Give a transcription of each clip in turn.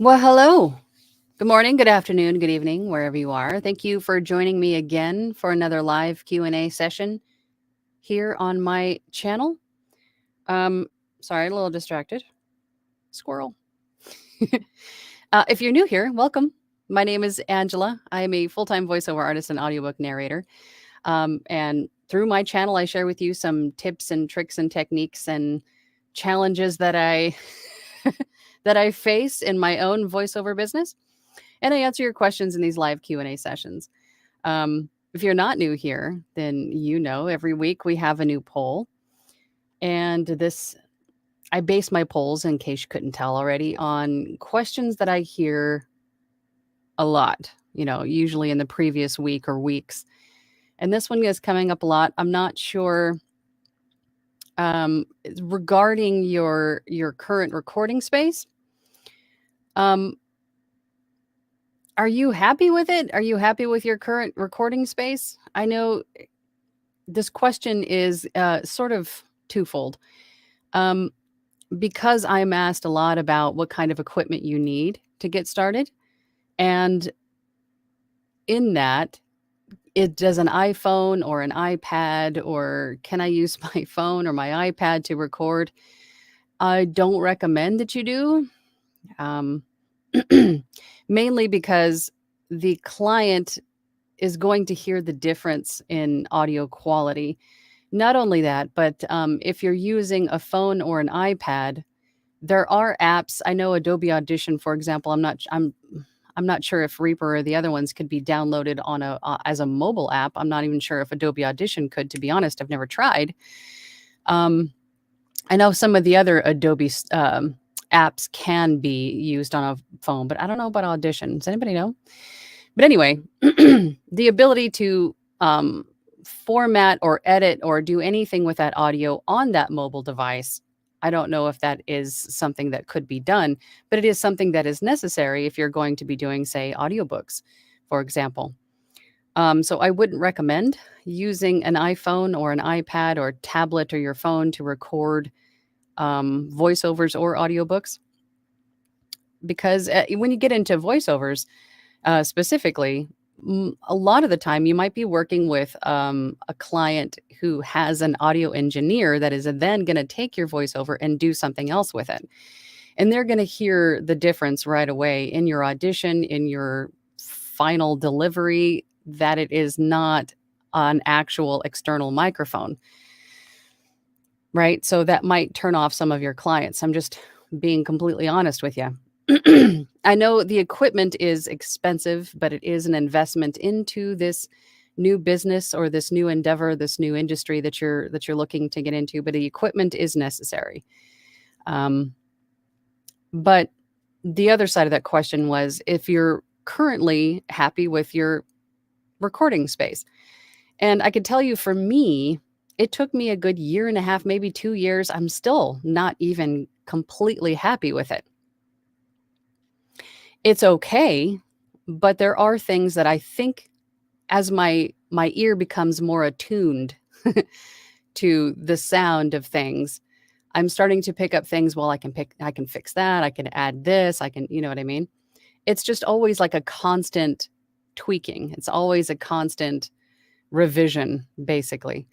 Well, hello. Good morning, good afternoon, good evening, wherever you are. Thank you for joining me again for another live Q&A session here on my channel. Um, Sorry, a little distracted. Squirrel. If you're new here, welcome. My name is Angela. I am a full-time voiceover artist and audiobook narrator. And through my channel, I share with you some tips and tricks and techniques and challenges that I that I face in my own voiceover business. And I answer your questions in these live Q&A sessions. If you're not new here, then every week we have a new poll. And I base my polls, in case you couldn't tell already, on questions that I hear a lot, usually in the previous week or weeks. And this one is coming up a lot. I'm not sure regarding your current recording space. Are you happy with it? Are you happy with your current recording space? I know this question is sort of twofold. Because I'm asked a lot about what kind of equipment you need to get started. And in that, does an iPhone or an iPad, or can I use my phone or my iPad to record? I don't recommend that you do. Um, Mainly because the client is going to hear the difference in audio quality. Not only that, but if you're using a phone or an iPad, there are apps. I know Adobe Audition, for example. I'm not sure if Reaper or the other ones could be downloaded on as a mobile app. I'm not even sure if Adobe Audition could. To be honest, I've never tried. I know some of the other Adobe apps can be used on a phone, but I don't know about Audition. Does anybody know? But anyway, the ability to format or edit or do anything with that audio on that mobile device, I don't know if that is something that could be done, but it is something that is necessary if you're going to be doing, say, audiobooks, for example. So I wouldn't recommend using an iPhone or an iPad or tablet or your phone to record voiceovers or audiobooks, because when you get into voiceovers, specifically, a lot of the time you might be working with a client who has an audio engineer that is then going to take your voiceover and do something else with it. And they're going to hear the difference right away in your audition, in your final delivery, that it is not an actual external microphone. Right? So that might turn off some of your clients. I'm just being completely honest with you. I know the equipment is expensive, but it is an investment into this new business or this new endeavor, this new industry that you're looking to get into. But the equipment is necessary. But the other side of that question was, if you're currently happy with your recording space. And I could tell you, for me, it took me a good year and a half, maybe 2 years. I'm still not even completely happy with it. It's okay, but there are things that I think, as my ear becomes more attuned to the sound of things, I'm starting to pick up things. Well, I can fix that. I can add this. You know what I mean? It's just always like a constant tweaking. It's always a constant revision, basically.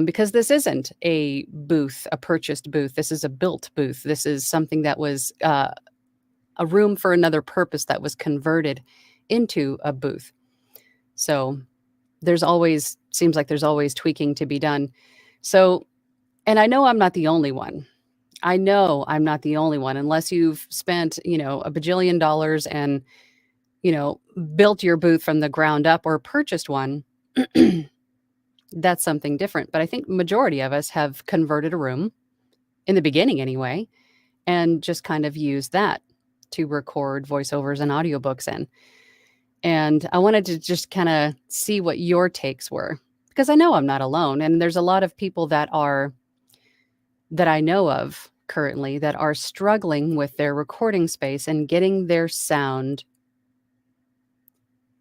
Because this isn't a booth, a purchased booth. This is a built booth. This is something that was a room for another purpose that was converted into a booth. So seems like there's always tweaking to be done. So, and I know I'm not the only one. Unless you've spent, a bajillion dollars and, built your booth from the ground up or purchased one. That's something different. But I think majority of us have converted a room, in the beginning anyway, and just kind of used that to record voiceovers and audiobooks in. And I wanted to just kind of see what your takes were, because I know I'm not alone. And there's a lot of people that I know of currently that are struggling with their recording space and getting their sound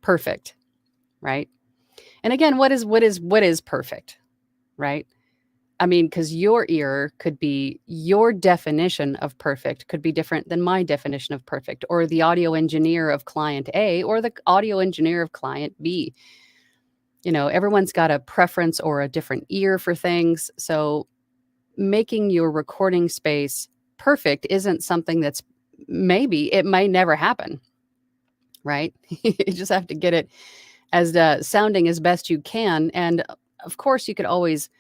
perfect, right? And again, what is perfect, right? I mean, because your ear could be, your definition of perfect could be different than my definition of perfect, or the audio engineer of client A, or the audio engineer of client B. Everyone's got a preference or a different ear for things. So making your recording space perfect isn't something that's, maybe it may never happen, right? You just have to get it as sounding as best you can. And of course, you could always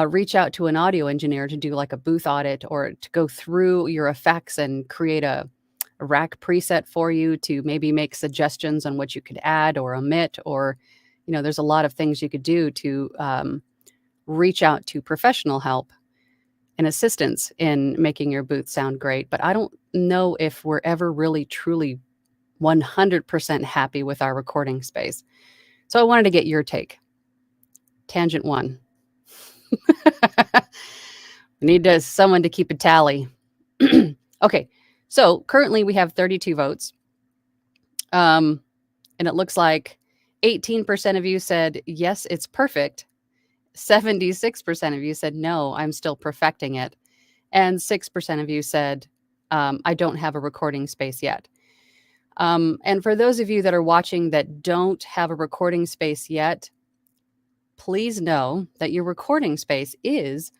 reach out to an audio engineer to do like a booth audit, or to go through your effects and create a rack preset for you, to maybe make suggestions on what you could add or omit, or there's a lot of things you could do to reach out to professional help and assistance in making your booth sound great. But I don't know if we're ever really truly 100% happy with our recording space. So I wanted to get your take. Tangent one. We need someone to keep a tally. Okay, so currently we have 32 votes. And it looks like 18% of you said, yes, it's perfect. 76% of you said, no, I'm still perfecting it. And 6% of you said, I don't have a recording space yet. And for those of you that are watching that don't have a recording space yet, please know that your recording space is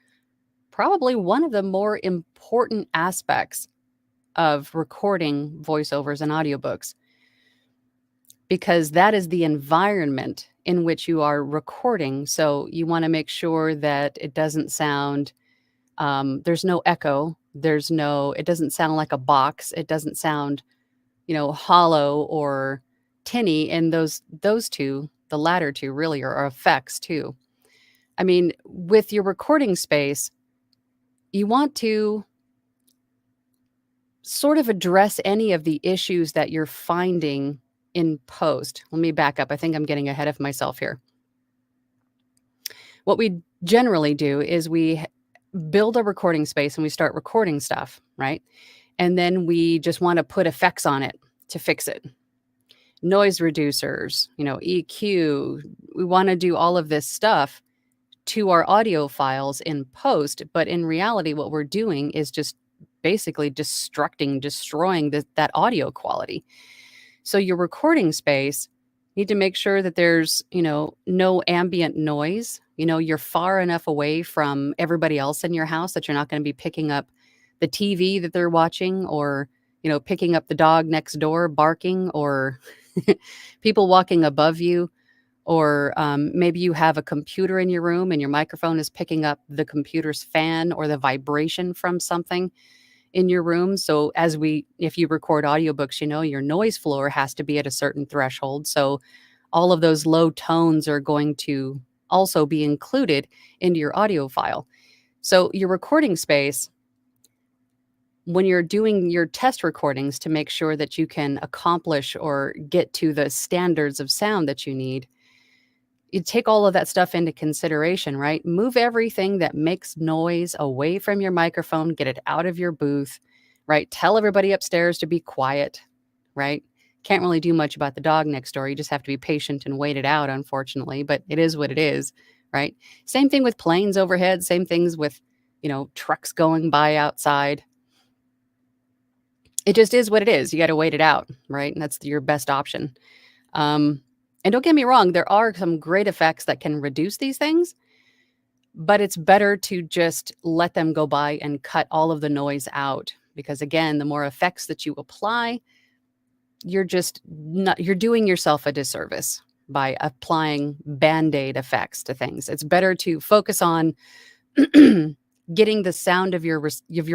probably one of the more important aspects of recording voiceovers and audiobooks, because that is the environment in which you are recording. So you want to make sure that it doesn't sound, there's no echo, it doesn't sound like a box, it doesn't sound, hollow or tinny. And those two, the latter two really are effects too. I mean, with your recording space, you want to sort of address any of the issues that you're finding in post. Let me back up. I think I'm getting ahead of myself here. What we generally do is we build a recording space and we start recording stuff, right? And then we just want to put effects on it to fix it. Noise reducers, EQ. We want to do all of this stuff to our audio files in post, but in reality, what we're doing is just basically destroying that audio quality. So your recording space, you need to make sure that there's, no ambient noise. You're far enough away from everybody else in your house that you're not going to be picking up the TV that they're watching, or, picking up the dog next door barking, or people walking above you. Or maybe you have a computer in your room and your microphone is picking up the computer's fan or the vibration from something in your room. So if you record audiobooks, your noise floor has to be at a certain threshold. So all of those low tones are going to also be included into your audio file. So your recording space, when you're doing your test recordings to make sure that you can accomplish or get to the standards of sound that you need, you take all of that stuff into consideration, right? Move everything that makes noise away from your microphone, get it out of your booth, right? Tell everybody upstairs to be quiet, right? Can't really do much about the dog next door. You just have to be patient and wait it out, unfortunately, but it is what it is, right? Same thing with planes overhead, same things with, trucks going by outside. It just is what it is. You got to wait it out, right? And that's your best option. And don't get me wrong, there are some great effects that can reduce these things, but it's better to just let them go by and cut all of the noise out. Because again, the more effects that you apply, you're doing yourself a disservice by applying Band-Aid effects to things. It's better to focus on getting the sound of your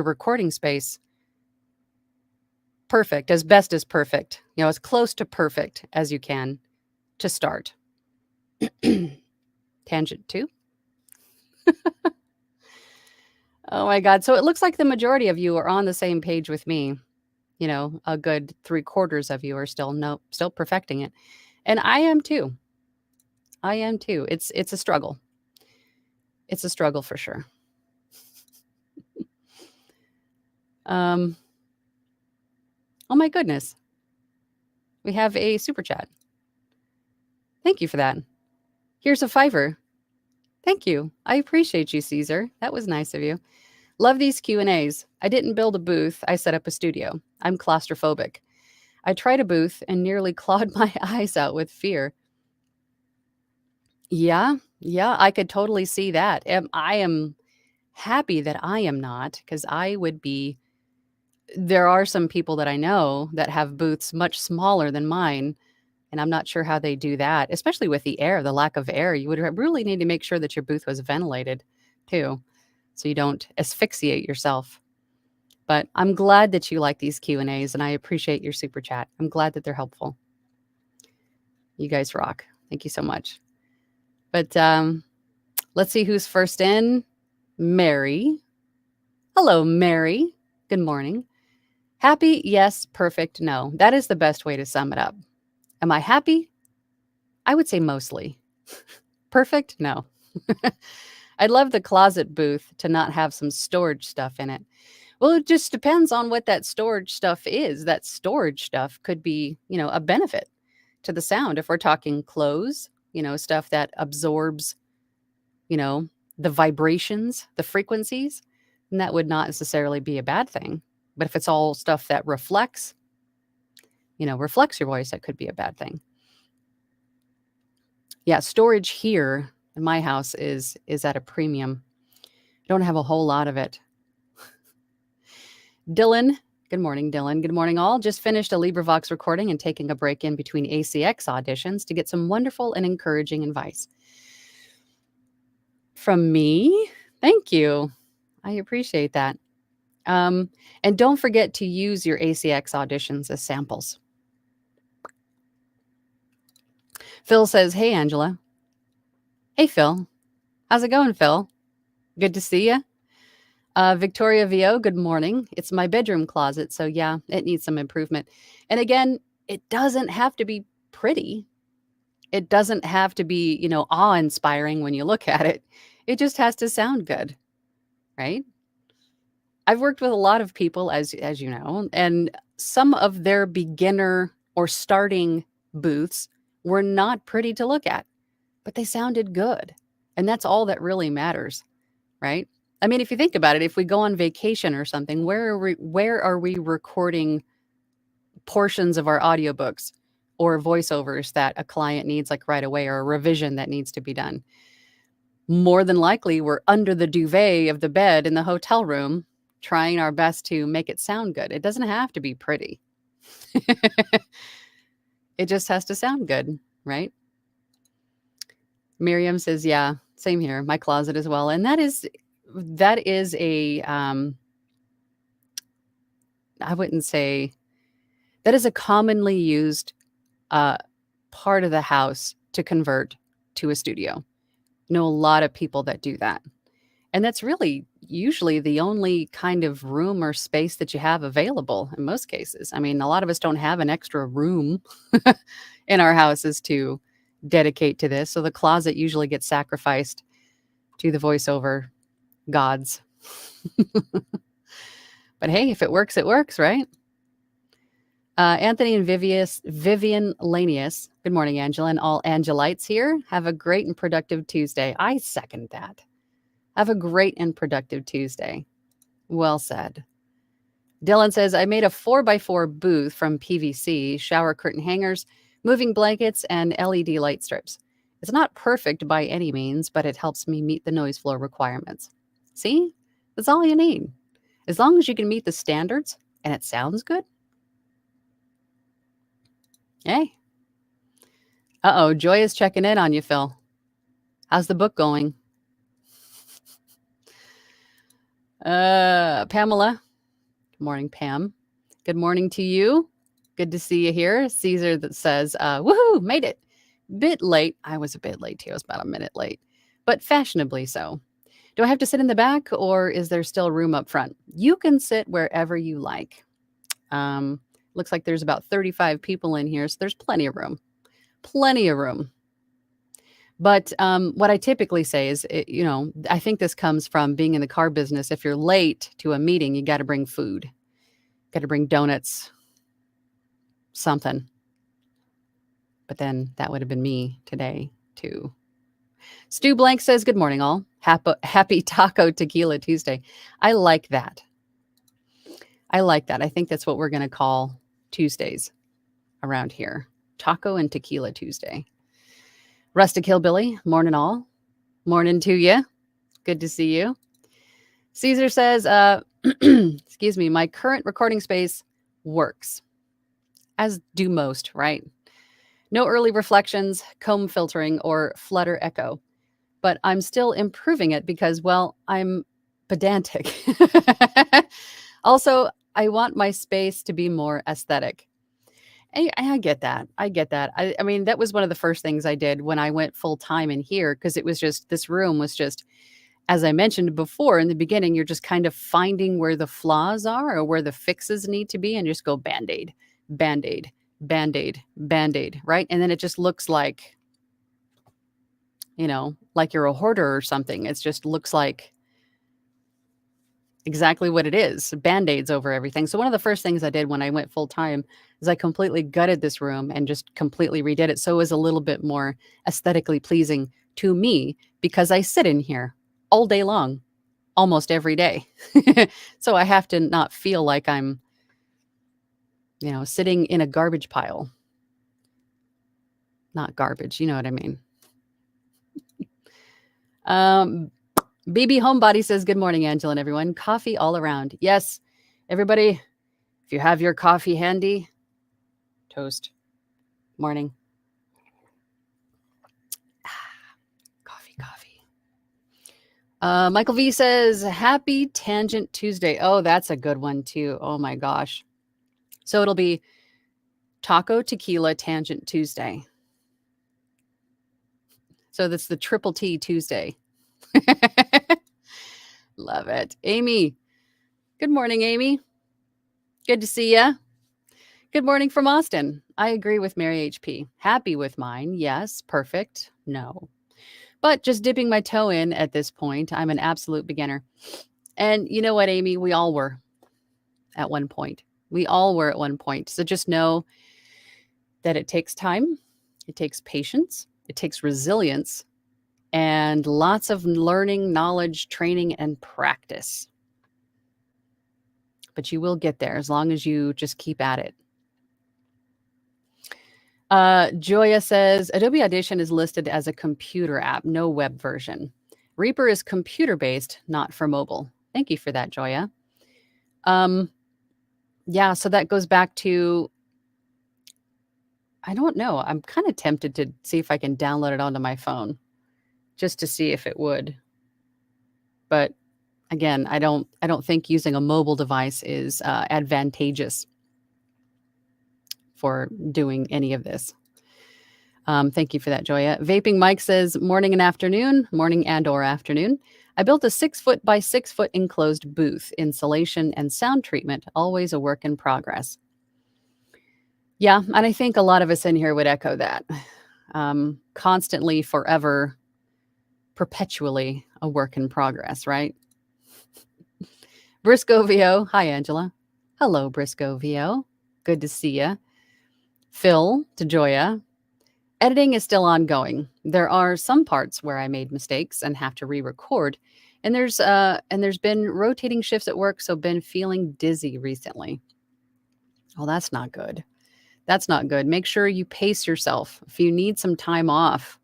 recording space perfect, as best as perfect, as close to perfect as you can to start. Tangent 2. Oh my God. So it looks like the majority of you are on the same page with me. A good 3/4 of you are still perfecting it. And I am too. It's a struggle. It's a struggle for sure. Oh my goodness. We have a super chat. Thank you for that. Here's a $5. Thank you. I appreciate you, Caesar. That was nice of you. Love these Q&As. I didn't build a booth. I set up a studio. I'm claustrophobic. I tried a booth and nearly clawed my eyes out with fear. Yeah, I could totally see that. I am happy that I am not, because I would be. There are some people that I know that have booths much smaller than mine, and I'm not sure how they do that, especially with the air, the lack of air. You would really need to make sure that your booth was ventilated too, so you don't asphyxiate yourself. But I'm glad that you like these Q&As, and I appreciate your super chat. I'm glad that they're helpful. You guys rock. Thank you so much. But let's see who's first in. Mary. Hello, Mary. Good morning. Happy? Yes. Perfect? No. That is the best way to sum it up. Am I happy? I would say mostly. Perfect? No. I'd love the closet booth to not have some storage stuff in it. Well, it just depends on what that storage stuff is. That storage stuff could be, a benefit to the sound. If we're talking clothes, stuff that absorbs, the vibrations, the frequencies, then that would not necessarily be a bad thing. But if it's all stuff that reflects your voice, that could be a bad thing. Yeah, storage here in my house is at a premium. I don't have a whole lot of it. Dylan, good morning, Dylan. Good morning, all. Just finished a LibriVox recording and taking a break in between ACX auditions to get some wonderful and encouraging advice. From me? Thank you. I appreciate that. And don't forget to use your ACX auditions as samples. Phil says, hey, Angela. Hey, Phil. How's it going, Phil? Good to see you. Victoria VO, good morning. It's my bedroom closet, so yeah, it needs some improvement. And again, it doesn't have to be pretty. It doesn't have to be, awe-inspiring when you look at it. It just has to sound good, right? I've worked with a lot of people, as you know, and some of their beginner or starting booths were not pretty to look at, but they sounded good. And that's all that really matters, right? I mean, if you think about it, if we go on vacation or something, where are we recording portions of our audiobooks or voiceovers that a client needs like right away, or a revision that needs to be done? More than likely, we're under the duvet of the bed in the hotel room, trying our best to make it sound good. It doesn't have to be pretty. It just has to sound good, right? Miriam says, yeah, same here. My closet as well. And that is a, I wouldn't say, that is a commonly used part of the house to convert to a studio. I know a lot of people that do that. And that's really usually the only kind of room or space that you have available in most cases. I mean, a lot of us don't have an extra room in our houses to dedicate to this. So the closet usually gets sacrificed to the voiceover gods. But hey, if it works, right? Anthony and Vivian Lanius. Good morning, Angela, and all Angelites here. Have a great and productive Tuesday. I second that. Have a great and productive Tuesday. Well said. Dylan says, I made a 4x4 booth from PVC, shower curtain hangers, moving blankets, and LED light strips. It's not perfect by any means, but it helps me meet the noise floor requirements. See? That's all you need. As long as you can meet the standards and it sounds good. Hey. Uh-oh, Joy is checking in on you, Phil. How's the book going? Pamela. Good morning, Pam. Good morning to you. Good to see you here. Caesar that says, woohoo, made it. Bit late. I was a bit late too. I was about a minute late, but fashionably so. Do I have to sit in the back, or is there still room up front? You can sit wherever you like. Looks like there's about 35 people in here, so there's plenty of room. Plenty of room. But what I typically say is, I think this comes from being in the car business. If you're late to a meeting, you got to bring food. Got to bring donuts, something. But then that would have been me today, too. Stu Blank says, good morning, all. Happy Taco Tequila Tuesday. I like that. I think that's what we're going to call Tuesdays around here. Taco and Tequila Tuesday. Rustic Hillbilly, morning all. Morning to you. Good to see you. Caesar says, excuse me, my current recording space works, as do most, right? No early reflections, comb filtering, or flutter echo. But I'm still improving it because, well, I'm pedantic. Also, I want my space to be more aesthetic. I get that. I mean, that was one of the first things I did when I went full time in here, because it was just, this room was just, as I mentioned before in the beginning, you're just kind of finding where the flaws are or where the fixes need to be and just go Band-Aid, Band-Aid, Band-Aid, Band-Aid, right? And then it just looks like, like you're a hoarder or something. It just looks like exactly what it is, Band-Aids over everything. So one of the first things I did when I went full time is I completely gutted this room and just completely redid it so it was a little bit more aesthetically pleasing to me, because I sit in here all day long, almost every day. So I have to not feel like I'm, sitting in a garbage pile. Not garbage, you know what I mean. BB Homebody says, good morning, Angela and everyone. Coffee all around. Yes, everybody, if you have your coffee handy, toast. Morning. Coffee. Michael V says, happy Tangent Tuesday. Oh, that's a good one too. Oh my gosh. So it'll be Taco Tequila Tangent Tuesday. So that's the triple T Tuesday. Love it. Amy. Good morning, Amy. Good to see ya. Good morning from Austin. I agree with Mary HP. Happy with mine. Yes. Perfect. No. But just dipping my toe in at this point. I'm an absolute beginner. And you know what, Amy? We all were at one point. So just know that it takes time. It takes patience. It takes resilience. And lots of learning, knowledge, training, and practice. But you will get there as long as you just keep at it. Joya says, Adobe Audition is listed as a computer app, no web version. Reaper is computer-based, not for mobile. Thank you for that, Joya. Yeah, so that goes back to, I don't know. I'm kind of tempted to see if I can download it onto my phone just to see if it would. But again, I don't think using a mobile device is advantageous for doing any of this. Thank you for that, Joya. Vaping Mike says, morning and or afternoon. I built a 6-foot by 6-foot enclosed booth, insulation and sound treatment, always a work in progress. Yeah, and I think a lot of us in here would echo that. Constantly, forever, perpetually a work in progress, right? Briscoe VO. Hi, Angela. Hello, Briscoe VO. Good to see you. Phil to Joya. Editing is still ongoing. There are some parts where I made mistakes and have to re-record. And there's been rotating shifts at work, so been feeling dizzy recently. Well, that's not good. Make sure you pace yourself. If you need some time off,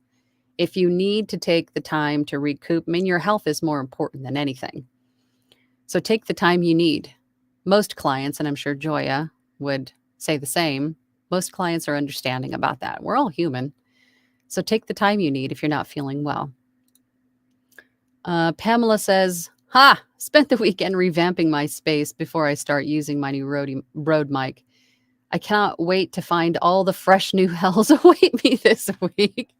if you need to take the time to recoup, I mean, your health is more important than anything. So take the time you need. Most clients, and I'm sure Joya would say the same, most clients are understanding about that. We're all human. So take the time you need if you're not feeling well. Pamela says, spent the weekend revamping my space before I start using my new Rode mic. I cannot wait to find all the fresh new hells await me this week.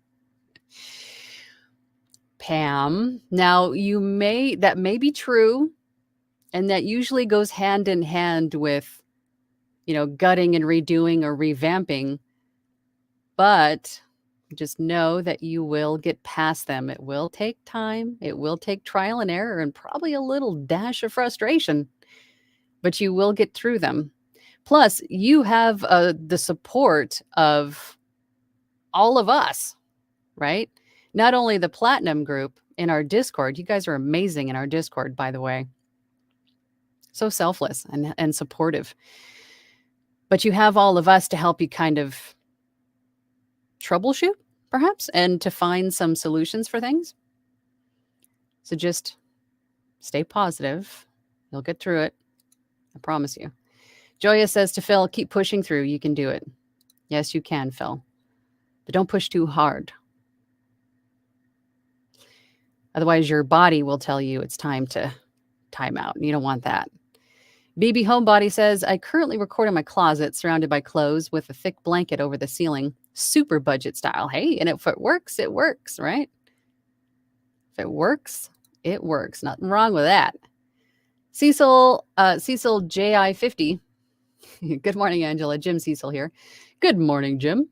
Pam, now that may be true. And that usually goes hand in hand with, gutting and redoing or revamping. But just know that you will get past them. It will take time. It will take trial and error and probably a little dash of frustration. But you will get through them. Plus, you have the support of all of us, right? Not only the Platinum group in our Discord, you guys are amazing in our Discord, by the way. So selfless and supportive. But you have all of us to help you kind of troubleshoot, perhaps, and to find some solutions for things. So just stay positive. You'll get through it. I promise you. Joya says to Phil, keep pushing through. You can do it. Yes, you can, Phil. But don't push too hard. Otherwise, your body will tell you it's time to time out. You don't want that. BB Homebody says, I currently record in my closet surrounded by clothes with a thick blanket over the ceiling. Super budget style. Hey, and if it works, right? If it works, it works. Nothing wrong with that. Cecil JI50. Good morning, Angela. Jim Cecil here. Good morning, Jim.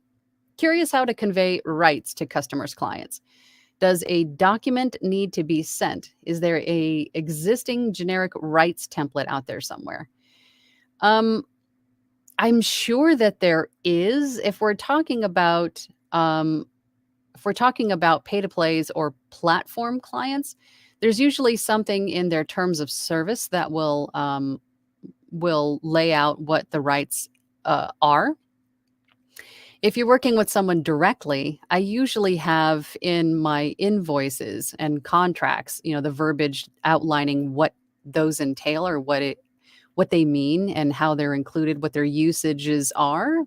Curious how to convey rights to customers' clients. Does a document need to be sent? Is there a existing generic rights template out there somewhere? I'm sure that there is. If we're talking about pay to plays or platform clients, there's usually something in their terms of service that will lay out what the rights are. If you're working with someone directly, I usually have in my invoices and contracts, the verbiage outlining what those entail or what they mean and how they're included, what their usages are,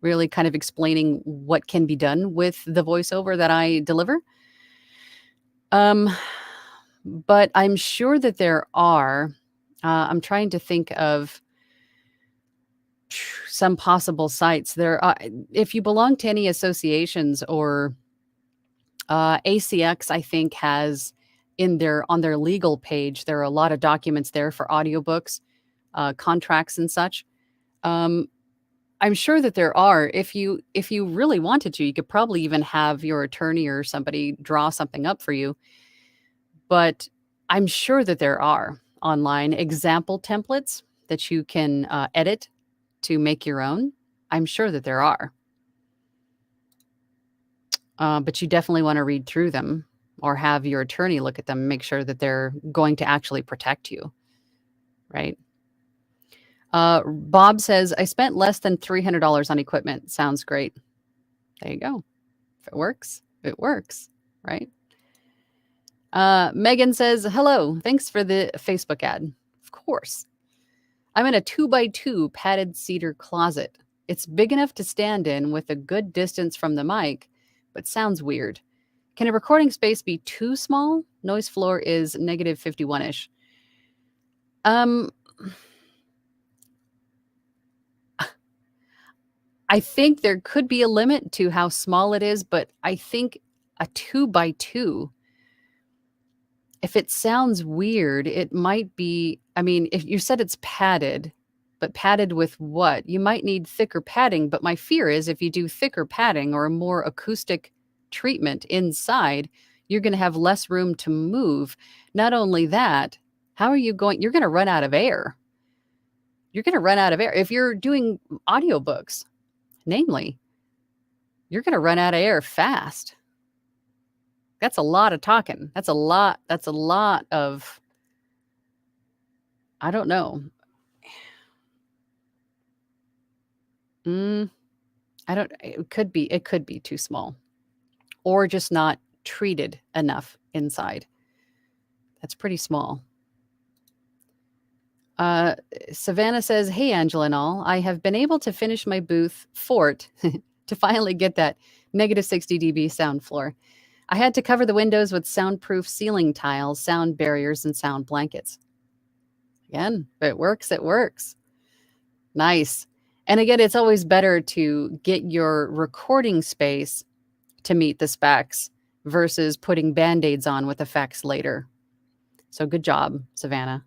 really kind of explaining what can be done with the voiceover that I deliver. But I'm sure that there are. I'm trying to think of some possible sites. There, if you belong to any associations or ACX, I think has on their legal page, there are a lot of documents there for audiobooks, contracts and such. I'm sure that there are. If you really wanted to, you could probably even have your attorney or somebody draw something up for you. But I'm sure that there are online example templates that you can edit to make your own. I'm sure that there are. But you definitely want to read through them or have your attorney look at them and make sure that they're going to actually protect you, right? Bob says, I spent less than $300 on equipment. Sounds great. There you go. If it works, right? Megan says, hello. Thanks for the Facebook ad. Of course. I'm in a 2x2 padded cedar closet. It's big enough to stand in with a good distance from the mic, but sounds weird. Can a recording space be too small? Noise floor is negative 51-ish. I think there could be a limit to how small it is, but I think a 2x2, if it sounds weird, it might be, if you said it's padded, but padded with what? You might need thicker padding, but my fear is if you do thicker padding or a more acoustic treatment inside, you're going to have less room to move. Not only that, you're going to run out of air. If you're doing audiobooks, namely, you're going to run out of air fast. That's a lot of talking. That's a lot of, I don't know. It could be too small or just not treated enough inside. That's pretty small. Savannah says, hey, Angela and all, I have been able to finish my booth fort to finally get that negative 60 dB sound floor. I had to cover the windows with soundproof ceiling tiles, sound barriers, and sound blankets. Again, if it works, it works. Nice. And again, it's always better to get your recording space to meet the specs versus putting Band-Aids on with effects later. So good job, Savannah.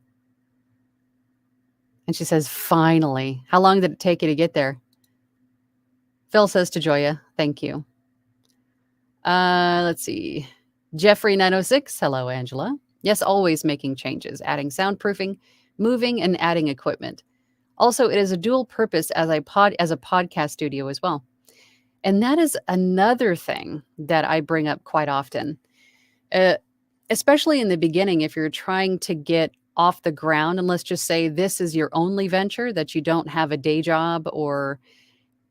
And she says, finally. How long did it take you to get there? Phil says to Joya, thank you. Let's see. Jeffrey 906. Hello, Angela. Yes, always making changes, adding soundproofing, moving, and adding equipment. Also, it is a dual purpose as a podcast studio as well. And that is another thing that I bring up quite often, uh, especially in the beginning, if you're trying to get off the ground, and let's just say this is your only venture, that you don't have a day job, or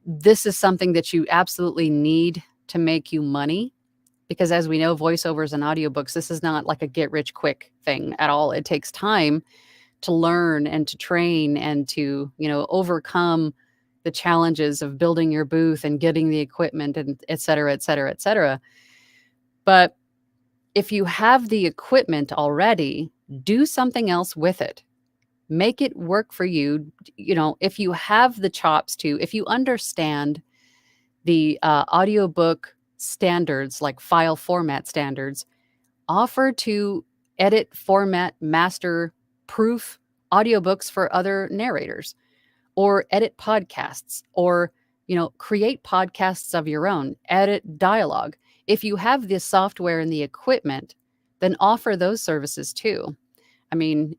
this is something that you absolutely need to make you money. Because as we know, voiceovers and audiobooks, this is not like a get rich quick thing at all. It takes time to learn and to train and to, overcome the challenges of building your booth and getting the equipment and et cetera, et cetera, et cetera. But if you have the equipment already, do something else with it. Make it work for you. If you have the chops if you understand the audiobook standards, like file format standards, offer to edit, format, master, proof audiobooks for other narrators, or edit podcasts, or create podcasts of your own, edit dialogue. If you have the software and the equipment, then offer those services too. I mean,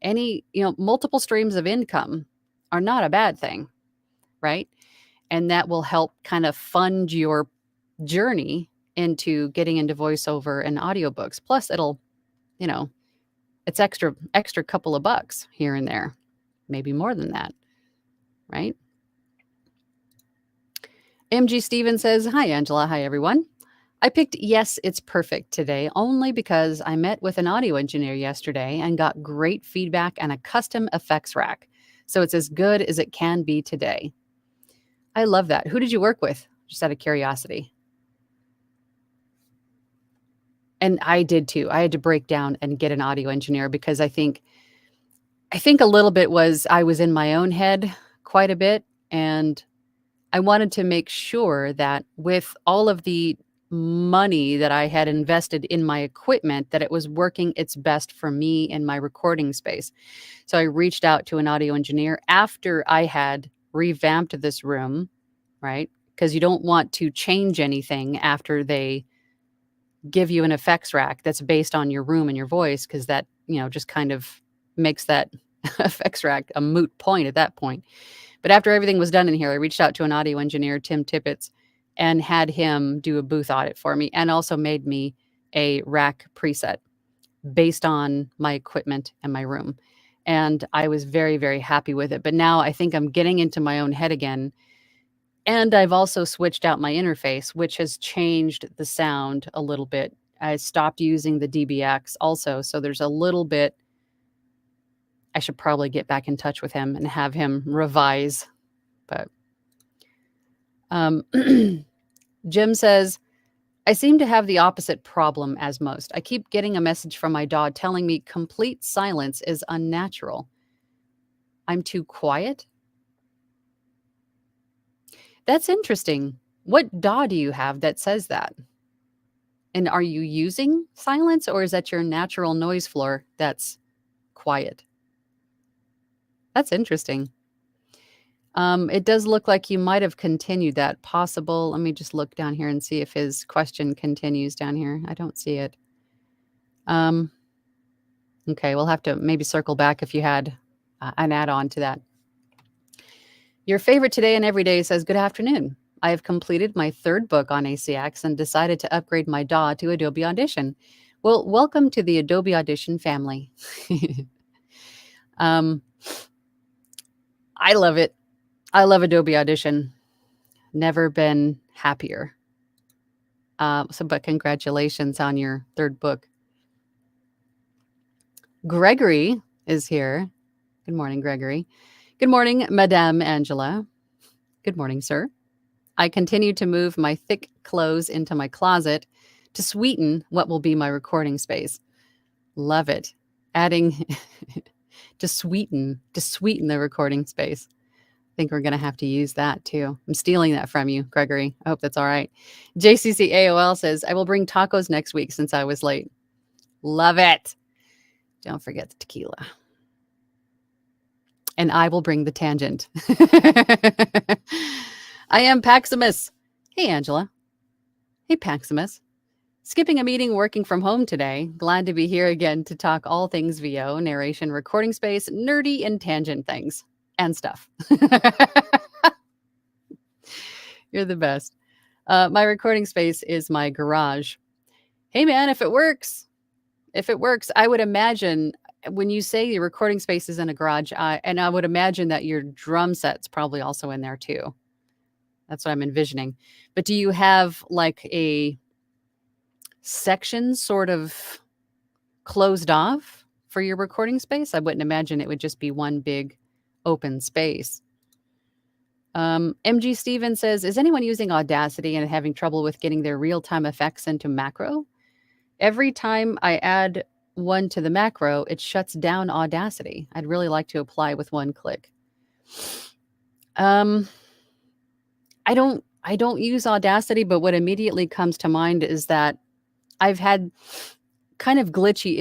multiple streams of income are not a bad thing, right? And that will help kind of fund your journey into getting into voiceover and audiobooks. Plus it'll, it's extra couple of bucks here and there, maybe more than that, right? MG Steven says, "Hi, Angela. Hi, everyone. I picked Yes, It's Perfect today only because I met with an audio engineer yesterday and got great feedback and a custom effects rack. So it's as good as it can be today." I love that. Who did you work with? Just out of curiosity. And I did too. I had to break down and get an audio engineer because I think a little bit was I was in my own head quite a bit, and I wanted to make sure that with all of the money that I had invested in my equipment, that it was working its best for me in my recording space. So I reached out to an audio engineer after I had revamped this room, right? Because you don't want to change anything after they give you an effects rack that's based on your room and your voice, because that, just kind of makes that effects rack a moot point at that point. But after everything was done in here, I reached out to an audio engineer, Tim Tippett, and had him do a booth audit for me, and also made me a rack preset based on my equipment and my room. And I was very, very happy with it. But now I think I'm getting into my own head again. And I've also switched out my interface, which has changed the sound a little bit. I stopped using the DBX also. So there's a little bit, I should probably get back in touch with him and have him revise. But Jim says, "I seem to have the opposite problem as most. I keep getting a message from my dog telling me complete silence is unnatural. I'm too quiet." That's interesting. What DAW do you have that says that? And are you using silence, or is that your natural noise floor that's quiet? That's interesting. It does look like you might have continued that. Possible. Let me just look down here and see if his question continues down here. I don't see it. Okay, we'll have to maybe circle back if you had an add-on to that. Your favorite today and every day says, "Good afternoon. I have completed my third book on ACX and decided to upgrade my DAW to Adobe Audition." Well, welcome to the Adobe Audition family. I love it. I love Adobe Audition. Never been happier. But congratulations on your third book. Gregory is here. Good morning, Gregory. Good morning, Madame Angela. Good morning, sir. I continue to move my thick clothes into my closet to sweeten what will be my recording space. Love it. Adding to sweeten the recording space. I think we're going to have to use that too. I'm stealing that from you, Gregory. I hope that's all right. JCC AOL says, "I will bring tacos next week since I was late." Love it. Don't forget the tequila. And I will bring the tangent. I am Paximus. Hey, Angela. Hey, Paximus. Skipping a meeting, working from home today. Glad to be here again to talk all things VO, narration, recording space, nerdy and tangent things and stuff. You're the best. My recording space is my garage. Hey, man, if it works, I would imagine when you say your recording space is in a garage, and I would imagine that your drum set's probably also in there too. That's what I'm envisioning. But do you have like a section sort of closed off for your recording space? I wouldn't imagine it would just be one big open space. MG Steven says, is anyone using Audacity and having trouble with getting their real-time effects into macro? Every time I add one to the macro, it shuts down Audacity. I'd really like to apply with one click. I don't use Audacity, but what immediately comes to mind is that I've had kind of glitchy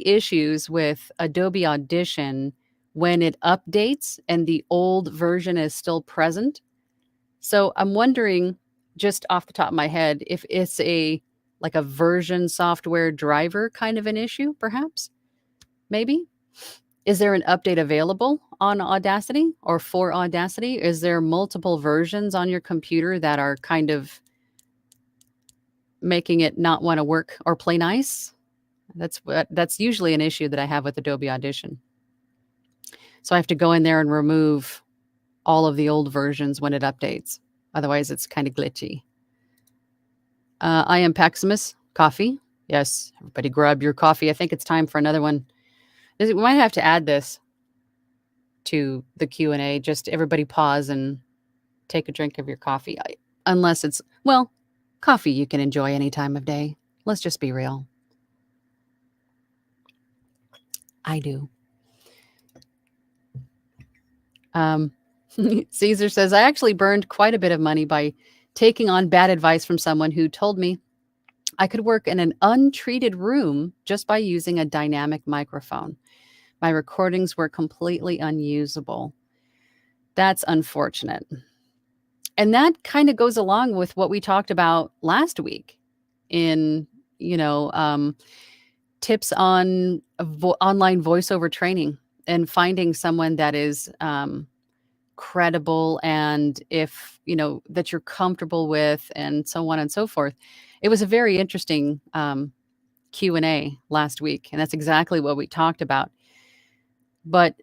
issues with Adobe Audition when it updates and the old version is still present. So I'm wondering, just off the top of my head, if it's like a version software driver kind of an issue, perhaps, maybe. Is there an update available on Audacity or for Audacity? Is there multiple versions on your computer that are kind of making it not want to work or play nice? That's usually an issue that I have with Adobe Audition. So I have to go in there and remove all of the old versions when it updates. Otherwise, it's kind of glitchy. I am Paximus. Coffee. Yes, everybody grab your coffee. I think it's time for another one. We might have to add this to the Q&A. Just everybody pause and take a drink of your coffee. Unless it's, well, coffee you can enjoy any time of day. Let's just be real. I do. Caesar says, I actually burned quite a bit of money by taking on bad advice from someone who told me I could work in an untreated room just by using a dynamic microphone. My recordings were completely unusable. That's unfortunate. And that kind of goes along with what we talked about last week in, tips on online voiceover training and finding someone that is credible and that you're comfortable with and so on and so forth. It was a very interesting Q&A last week, and that's exactly what we talked about. But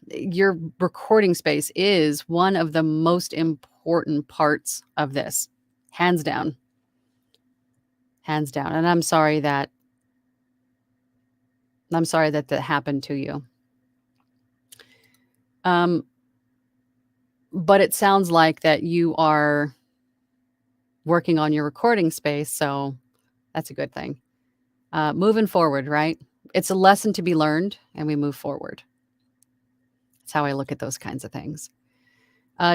your recording space is one of the most important parts of this, hands down. And I'm sorry that that happened to you. But it sounds like that you are working on your recording space, so that's a good thing. Moving forward, right? It's a lesson to be learned, and we move forward. That's how I look at those kinds of things.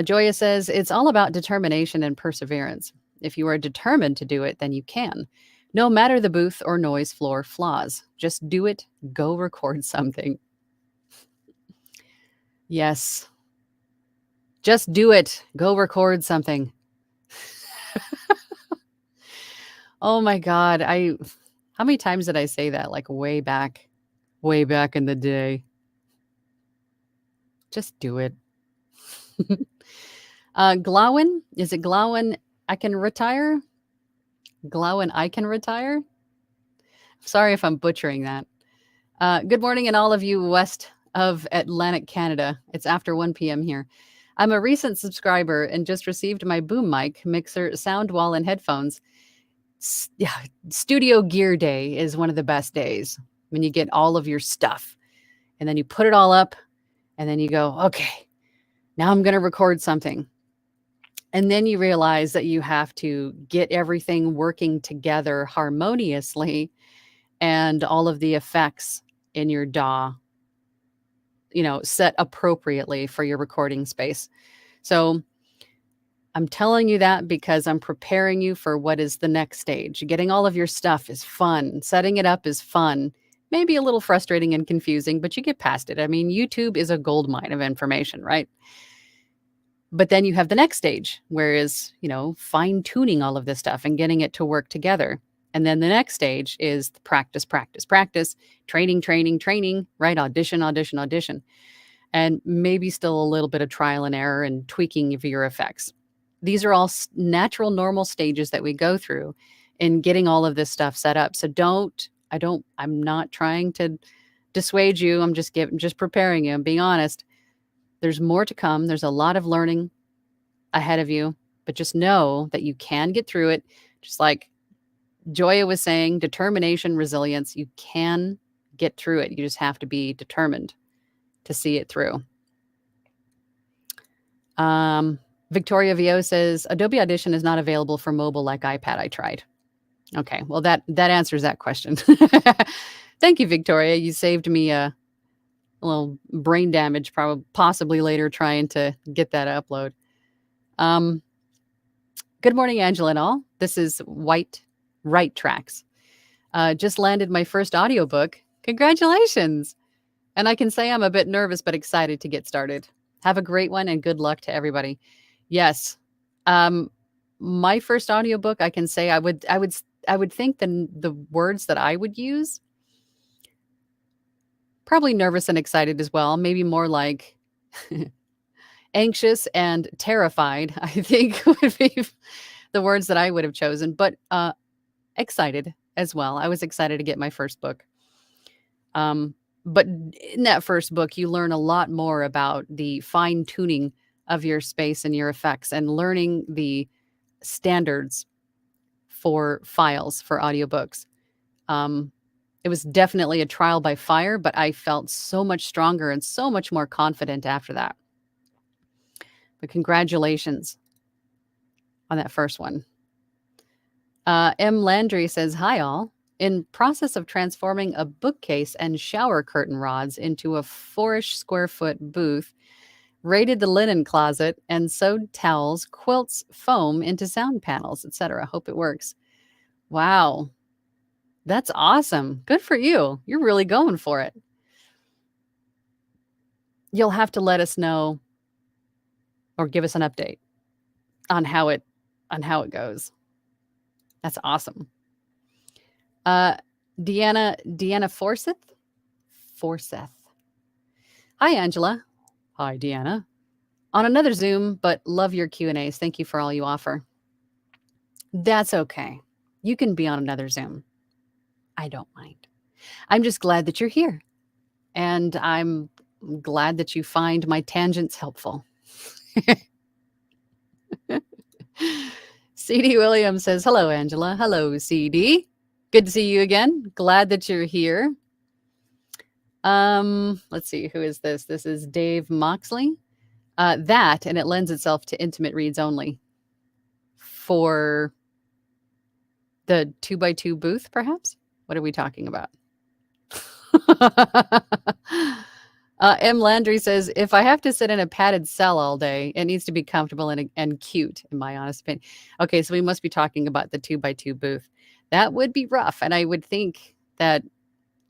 Joya says, it's all about determination and perseverance. If you are determined to do it, then you can. No matter the booth or noise floor flaws. Just do it. Go record something. Yes. Just do it. Go record something. Oh my God. How many times did I say that? Like way back in the day. Just do it. Glowin, is it Glowin I can retire? Glowin I can retire? Sorry if I'm butchering that. Good morning, and all of you west of Atlantic Canada. It's after 1 p.m. here. I'm a recent subscriber and just received my boom mic, mixer, sound wall, and headphones. Studio Gear Day is one of the best days when you get all of your stuff and then you put it all up and then you go, okay, now I'm going to record something. And then you realize that you have to get everything working together harmoniously and all of the effects in your DAW, set appropriately for your recording space. So I'm telling you that because I'm preparing you for what is the next stage. Getting all of your stuff is fun. Setting it up is fun. Maybe a little frustrating and confusing, but you get past it. I mean, YouTube is a goldmine of information, right? But then you have the next stage, whereas, fine tuning all of this stuff and getting it to work together. And then the next stage is the practice, training, right? Audition. and maybe still a little bit of trial and error and tweaking of your effects. These are all natural, normal stages that we go through in getting all of this stuff set up. So I'm not trying to dissuade you. I'm just preparing you. I'm being honest. There's more to come. There's a lot of learning ahead of you, but just know that you can get through it. Just like Joya was saying, determination, resilience, you can get through it. You just have to be determined to see it through. Victoria VO says, Adobe Audition is not available for mobile like iPad. I tried. Okay, well, that answers that question. Thank you, Victoria. You saved me a little brain damage, possibly later trying to get that upload. Good morning, Angela and all. This is Right Tracks. Just landed my first audiobook. Congratulations. And I can say I'm a bit nervous, but excited to get started. Have a great one and good luck to everybody. Yes. My first audiobook, I can say I would think the words that I would use, probably nervous and excited as well. Maybe more like anxious and terrified, I think would be the words that I would have chosen, but excited as well. I was excited to get my first book. But in that first book, you learn a lot more about the fine tuning of your space and your effects and learning the standards for files for audiobooks. It was definitely a trial by fire, but I felt so much stronger and so much more confident after that. But congratulations on that first one. M. Landry says, hi all. In process of transforming a bookcase and shower curtain rods into a 4-ish square foot booth, raided the linen closet and sewed towels, quilts, foam into sound panels, etc. Hope it works. Wow. That's awesome. Good for you. You're really going for it. You'll have to let us know or give us an update on how it goes. That's awesome. Deanna Forsyth. Hi, Angela. Hi, Deanna. On another Zoom, but love your Q&As. Thank you for all you offer. That's okay. You can be on another Zoom. I don't mind. I'm just glad that you're here. And I'm glad that you find my tangents helpful. CD Williams says, hello, Angela. Hello, CD. Good to see you again. Glad that you're here. Let's see, who is this? This is Dave Moxley. And it lends itself to intimate reads only. For the 2x2 booth, perhaps? What are we talking about? M. Landry says, if I have to sit in a padded cell all day, it needs to be comfortable and cute, in my honest opinion. Okay, so we must be talking about the 2x2 booth. That would be rough. And I would think that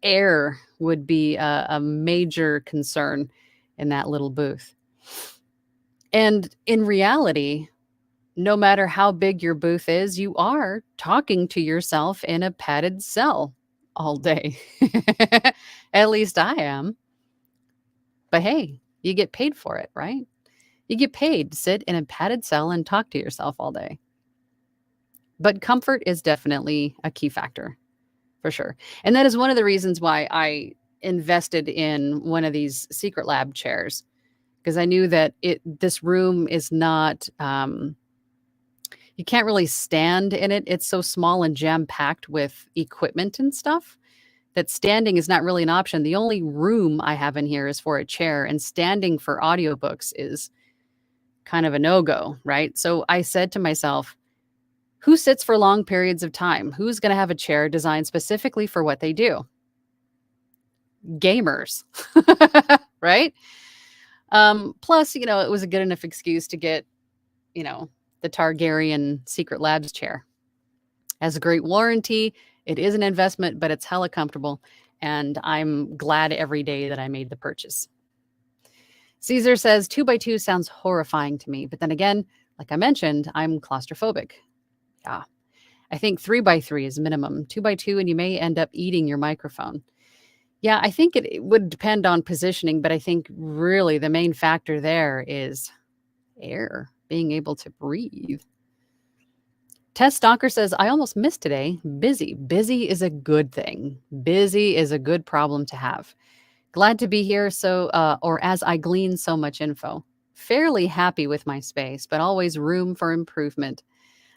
air would be a major concern in that little booth. And in reality, no matter how big your booth is, you are talking to yourself in a padded cell all day. At least I am. But hey, you get paid for it, right? You get paid to sit in a padded cell and talk to yourself all day. But comfort is definitely a key factor, for sure. And that is one of the reasons why I invested in one of these Secret Lab chairs, because I knew that this room is not, you can't really stand in it. It's so small and jam-packed with equipment and stuff that standing is not really an option. The only room I have in here is for a chair, and standing for audiobooks is kind of a no-go, right? So I said to myself, who sits for long periods of time? Who's going to have a chair designed specifically for what they do? Gamers, right? Plus, it was a good enough excuse to get, the Targaryen Secret Labs chair. Has a great warranty. It is an investment, but it's hella comfortable. And I'm glad every day that I made the purchase. Caesar says 2x2 sounds horrifying to me. But then again, like I mentioned, I'm claustrophobic. Yeah. I think 3x3 is minimum. 2x2 and you may end up eating your microphone. Yeah, I think it would depend on positioning, but I think really the main factor there is air, being able to breathe. Tess Stalker says, I almost missed today. Busy. Busy is a good thing. Busy is a good problem to have. Glad to be here. Or as I glean so much info. Fairly happy with my space, but always room for improvement.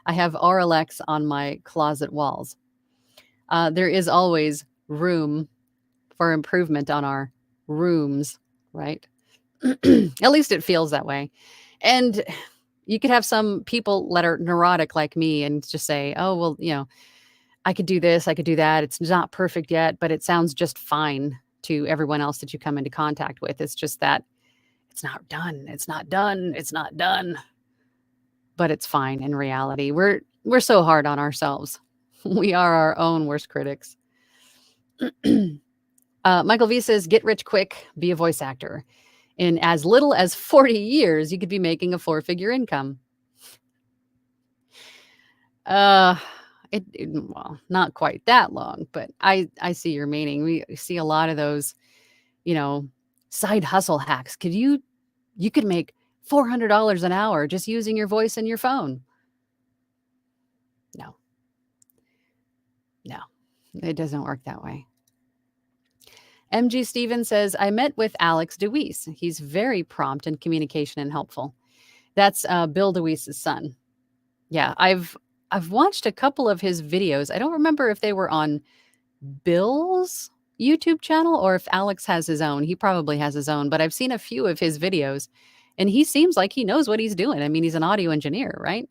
I have RLX on my closet walls. There is always room for improvement on our rooms, right? At least it feels that way. And you could have some people that are neurotic like me and just say, oh, well, I could do this, I could do that. It's not perfect yet, but it sounds just fine to everyone else that you come into contact with. It's just that it's not done. It's not done. It's not done. But it's fine in reality. We're so hard on ourselves. We are our own worst critics. Michael V says, get rich quick, be a voice actor. In as little as 40 years, you could be making a 4-figure income. Well, not quite that long, but I see your meaning. We see a lot of those, side hustle hacks. You could make $400 an hour just using your voice and your phone. No, it doesn't work that way. MG Stevens says, I met with Alex DeWeese. He's very prompt in communication and helpful. That's Bill DeWeese's son. Yeah, I've watched a couple of his videos. I don't remember if they were on Bill's YouTube channel or if Alex has his own. He probably has his own, but I've seen a few of his videos and he seems like he knows what he's doing. I mean, he's an audio engineer, right?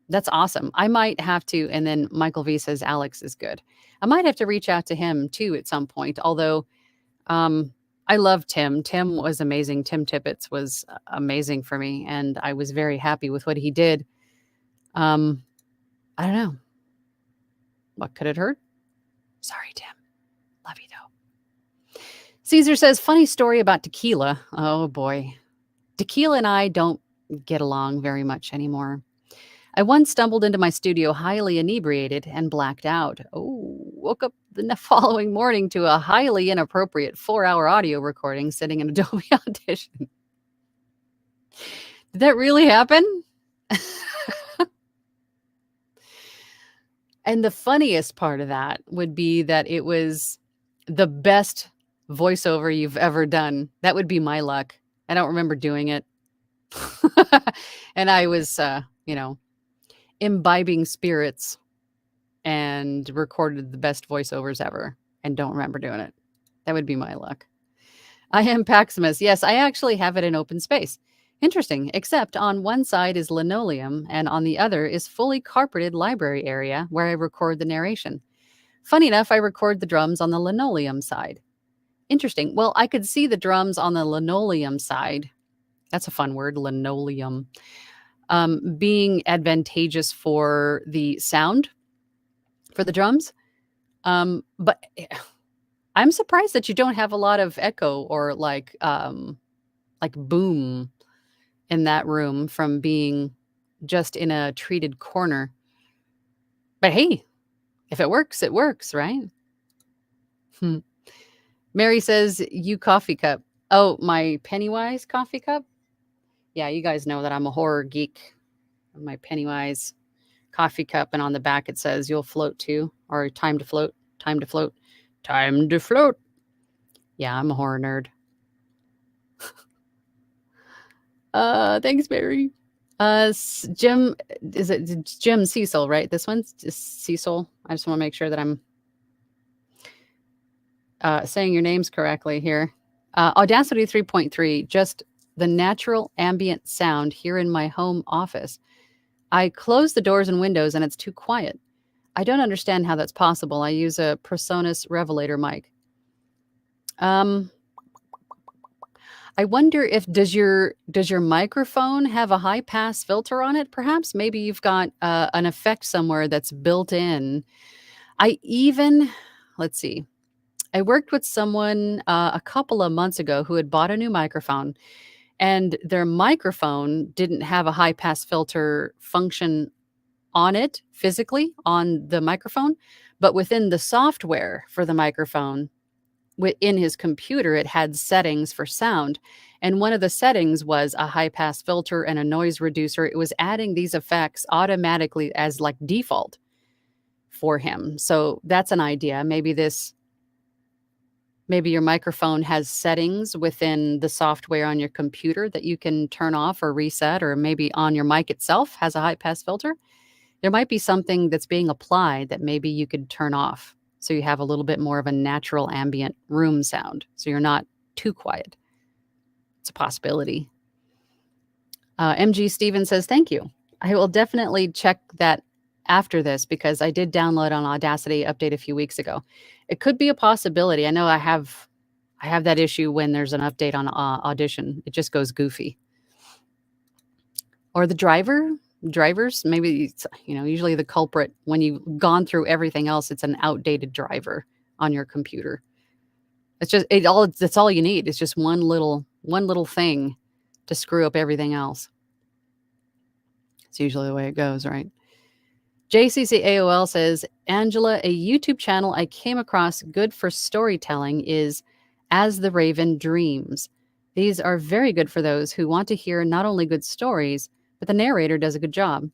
That's awesome. I might have to, and then Michael V says Alex is good. I might have to reach out to him too at some point, although I love Tim. Tim was amazing. Tim Tippett was amazing for me, and I was very happy with what he did. I don't know. What could it hurt? Sorry, Tim. Love you, though. Caesar says, funny story about tequila. Oh, boy. Tequila and I don't get along very much anymore. I once stumbled into my studio highly inebriated and blacked out. Oh, woke up the following morning to a highly inappropriate 4-hour audio recording sitting in Adobe Audition. Did that really happen? And the funniest part of that would be that it was the best voiceover you've ever done. That would be my luck. I don't remember doing it. And I was, imbibing spirits and recorded the best voiceovers ever and don't remember doing it. That would be my luck. I am Paximus. Yes, I actually have it in open space. Interesting, except on one side is linoleum and on the other is fully carpeted library area where I record the narration. Funny enough, I record the drums on the linoleum side. Interesting. Well, I could see the drums on the linoleum side. That's a fun word, linoleum. Being advantageous for the sound for the drums. But I'm surprised that you don't have a lot of echo or like boom in that room from being just in a treated corner. But hey, if it works, right? Mary says, you coffee cup. Oh, my Pennywise coffee cup? Yeah, you guys know that I'm a horror geek. My Pennywise coffee cup, and on the back it says, you'll float too, or time to float, time to float, time to float. Yeah, I'm a horror nerd. Thanks, Mary. Jim, is it Jim Cecil, right? This one's just Cecil. I just want to make sure that I'm saying your names correctly here. Audacity 3.3, just the natural ambient sound here in my home office. I close the doors and windows and it's too quiet. I don't understand how that's possible. I use a PreSonus Revelator mic. I wonder if does your microphone have a high pass filter on it? Perhaps maybe you've got an effect somewhere that's built in. Let's see. I worked with someone a couple of months ago who had bought a new microphone, and their microphone didn't have a high pass filter function on it physically on the microphone, But within the software for the microphone, in his computer, it had settings for sound. And one of the settings was a high pass filter and a noise reducer. It was adding these effects automatically as like default for him. So that's an idea. Maybe your microphone has settings within the software on your computer that you can turn off or reset, or maybe on your mic itself has a high pass filter. There might be something that's being applied that maybe you could turn off, so you have a little bit more of a natural ambient room sound, so you're not too quiet. It's a possibility. MG Stevens says, thank you. I will definitely check that after this, because I did download on Audacity update a few weeks ago. It could be a possibility. I know I have that issue when there's an update on Audition. It just goes goofy. Or the drivers, maybe it's, usually the culprit when you've gone through everything else, it's an outdated driver on your computer. That's all you need. It's just one little thing to screw up everything else. It's usually the way it goes, right? JCCAOL says, Angela, a YouTube channel I came across good for storytelling is As the Raven Dreams. These are very good for those who want to hear not only good stories, but the narrator does a good job.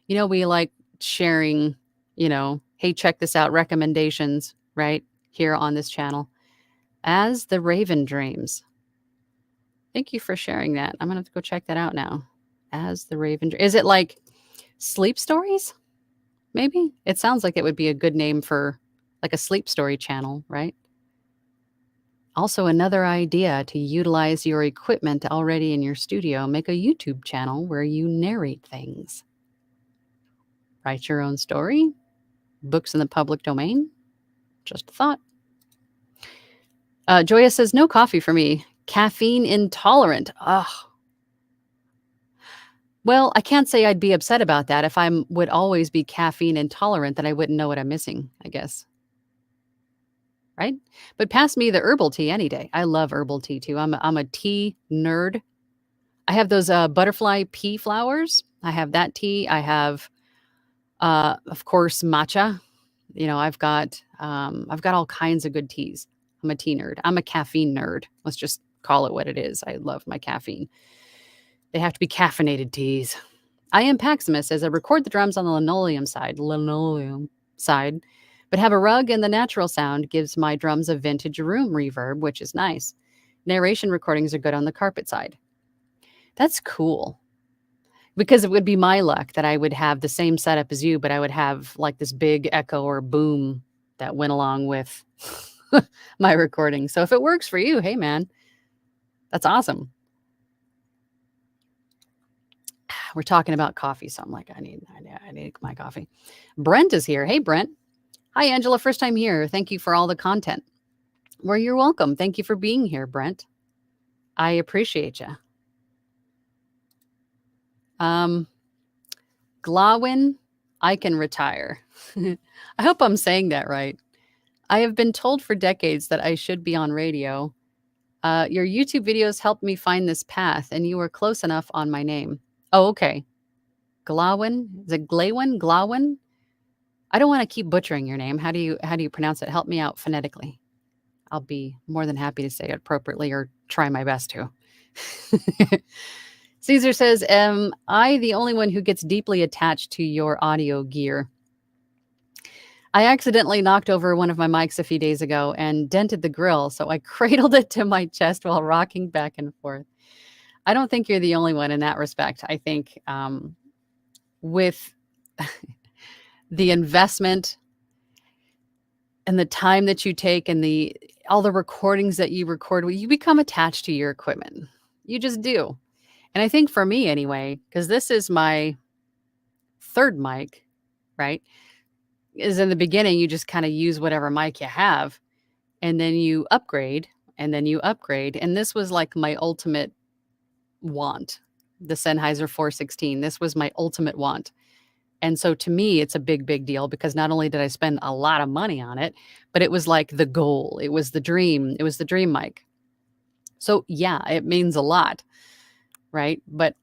We like sharing, hey, check this out, recommendations, right, here on this channel. As the Raven Dreams. Thank you for sharing that. I'm going to have to go check that out now. As the Raven. Is it like sleep stories? Maybe. It sounds like it would be a good name for like a sleep story channel, right? Also, another idea to utilize your equipment already in your studio. Make a YouTube channel where you narrate things. Write your own story. Books in the public domain. Just a thought. Joya says, no coffee for me. Caffeine intolerant. Ugh. Well, I can't say I'd be upset about that. If I would always be caffeine intolerant, then I wouldn't know what I'm missing, I guess. Right? But pass me the herbal tea any day. I love herbal tea too. I'm a tea nerd. I have those butterfly pea flowers. I have that tea. I have, of course, matcha. I've got all kinds of good teas. I'm a tea nerd. I'm a caffeine nerd. Let's just call it what it is. I love my caffeine. They have to be caffeinated teas. I am Paximus, says I record the drums on the linoleum side, but have a rug, and the natural sound gives my drums a vintage room reverb, which is nice. Narration recordings are good on the carpet side. That's cool. Because it would be my luck that I would have the same setup as you, but I would have like this big echo or boom that went along with my recording. So if it works for you, hey man, that's awesome. We're talking about coffee, so I'm like, I need my coffee. Brent is here. Hey, Brent. Hi, Angela. First time here. Thank you for all the content. Well, you're welcome. Thank you for being here, Brent. I appreciate you. Glawin, I can retire. I hope I'm saying that right. I have been told for decades that I should be on radio. Your YouTube videos helped me find this path, and you were close enough on my name. Oh, okay. Glawin? Is it Glawin? Glawin? I don't want to keep butchering your name. How do you pronounce it? Help me out phonetically. I'll be more than happy to say it appropriately or try my best to. Caesar says, am I the only one who gets deeply attached to your audio gear? I accidentally knocked over one of my mics a few days ago and dented the grill, so I cradled it to my chest while rocking back and forth. I don't think you're the only one in that respect. I think with the investment and the time that you take and all the recordings that you record, you become attached to your equipment. You just do. And I think for me anyway, because this is my third mic, right? Is in the beginning, you just kind of use whatever mic you have, and then you upgrade, and then you upgrade. And this was like my ultimate want, the Sennheiser 416. This was my ultimate want. And so to me, it's a big, big deal because not only did I spend a lot of money on it, but it was like the goal. It was the dream. It was the dream mic. So yeah, it means a lot, right? But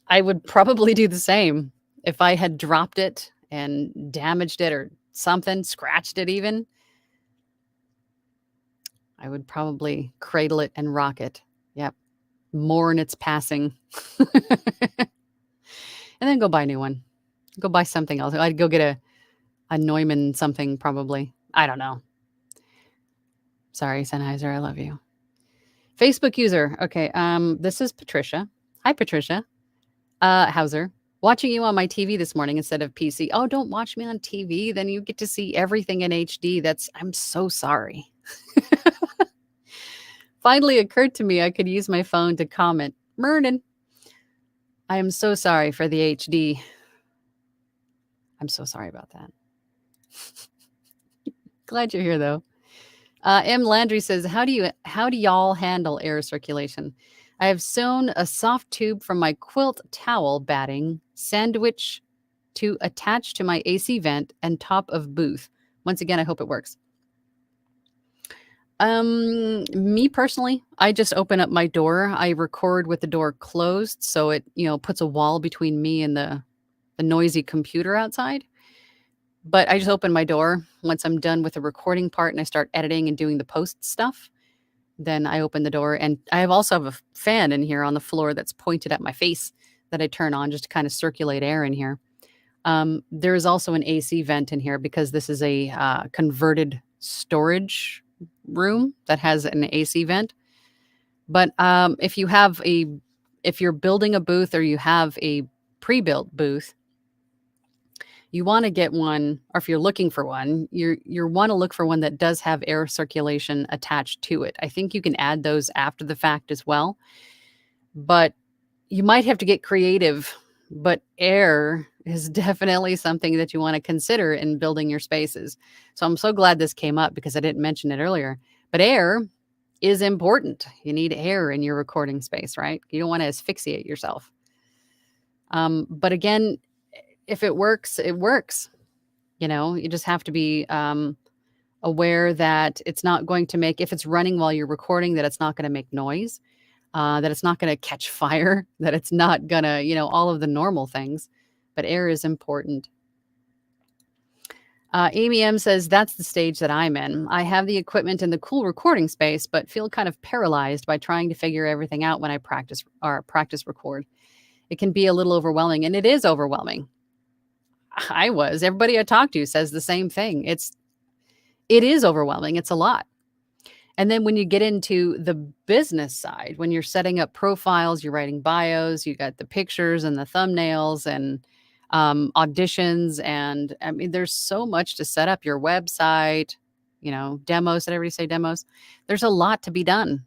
I would probably do the same if I had dropped it and damaged it or something, scratched it even, I would probably cradle it and rock it. Yep. Mourn its passing. And then go buy a new one. Go buy something else. I'd go get a Neumann something probably. I don't know. Sorry, Sennheiser, I love you. Facebook user. Okay, this is Patricia. Hi, Patricia. Hauser. Watching you on my TV this morning instead of PC. Oh, don't watch me on TV. Then you get to see everything in HD. I'm so sorry. Finally occurred to me I could use my phone to comment. Mernin. I am so sorry for the HD. I'm so sorry about that. Glad you're here though. M. Landry says, how do y'all handle air circulation? I have sewn a soft tube from my quilt towel batting sandwich to attach to my AC vent and top of booth. Once again, I hope it works. Me personally, I just open up my door. I record with the door closed, so it, puts a wall between me and the noisy computer outside. But I just open my door once I'm done with the recording part and I start editing and doing the post stuff. Then I open the door, and I also have a fan in here on the floor that's pointed at my face that I turn on just to kind of circulate air in here. There is also an AC vent in here because this is a converted storage room that has an AC vent. But if you're building a booth or you have a pre-built booth, you want to get one, or if you're looking for one, you want to look for one that does have air circulation attached to it. I think you can add those after the fact as well, but you might have to get creative. But air is definitely something that you want to consider in building your spaces. So I'm so glad this came up because I didn't mention it earlier. But air is important. You need air in your recording space, right? You don't want to asphyxiate yourself. But again, if it works, it works. You just have to be aware that it's not going to make, if it's running while you're recording, that it's not going to make noise, that it's not going to catch fire, that it's not going to, all of the normal things. But air is important. Amy M says, that's the stage that I'm in. I have the equipment in the cool recording space, but feel kind of paralyzed by trying to figure everything out when I practice record. It can be a little overwhelming, and it is overwhelming. Everybody I talk to says the same thing. It is overwhelming. It's a lot. And then when you get into the business side, when you're setting up profiles, you're writing bios, you got the pictures and the thumbnails and auditions. And I mean, there's so much to set up your website, demos. Did everybody say demos? There's a lot to be done,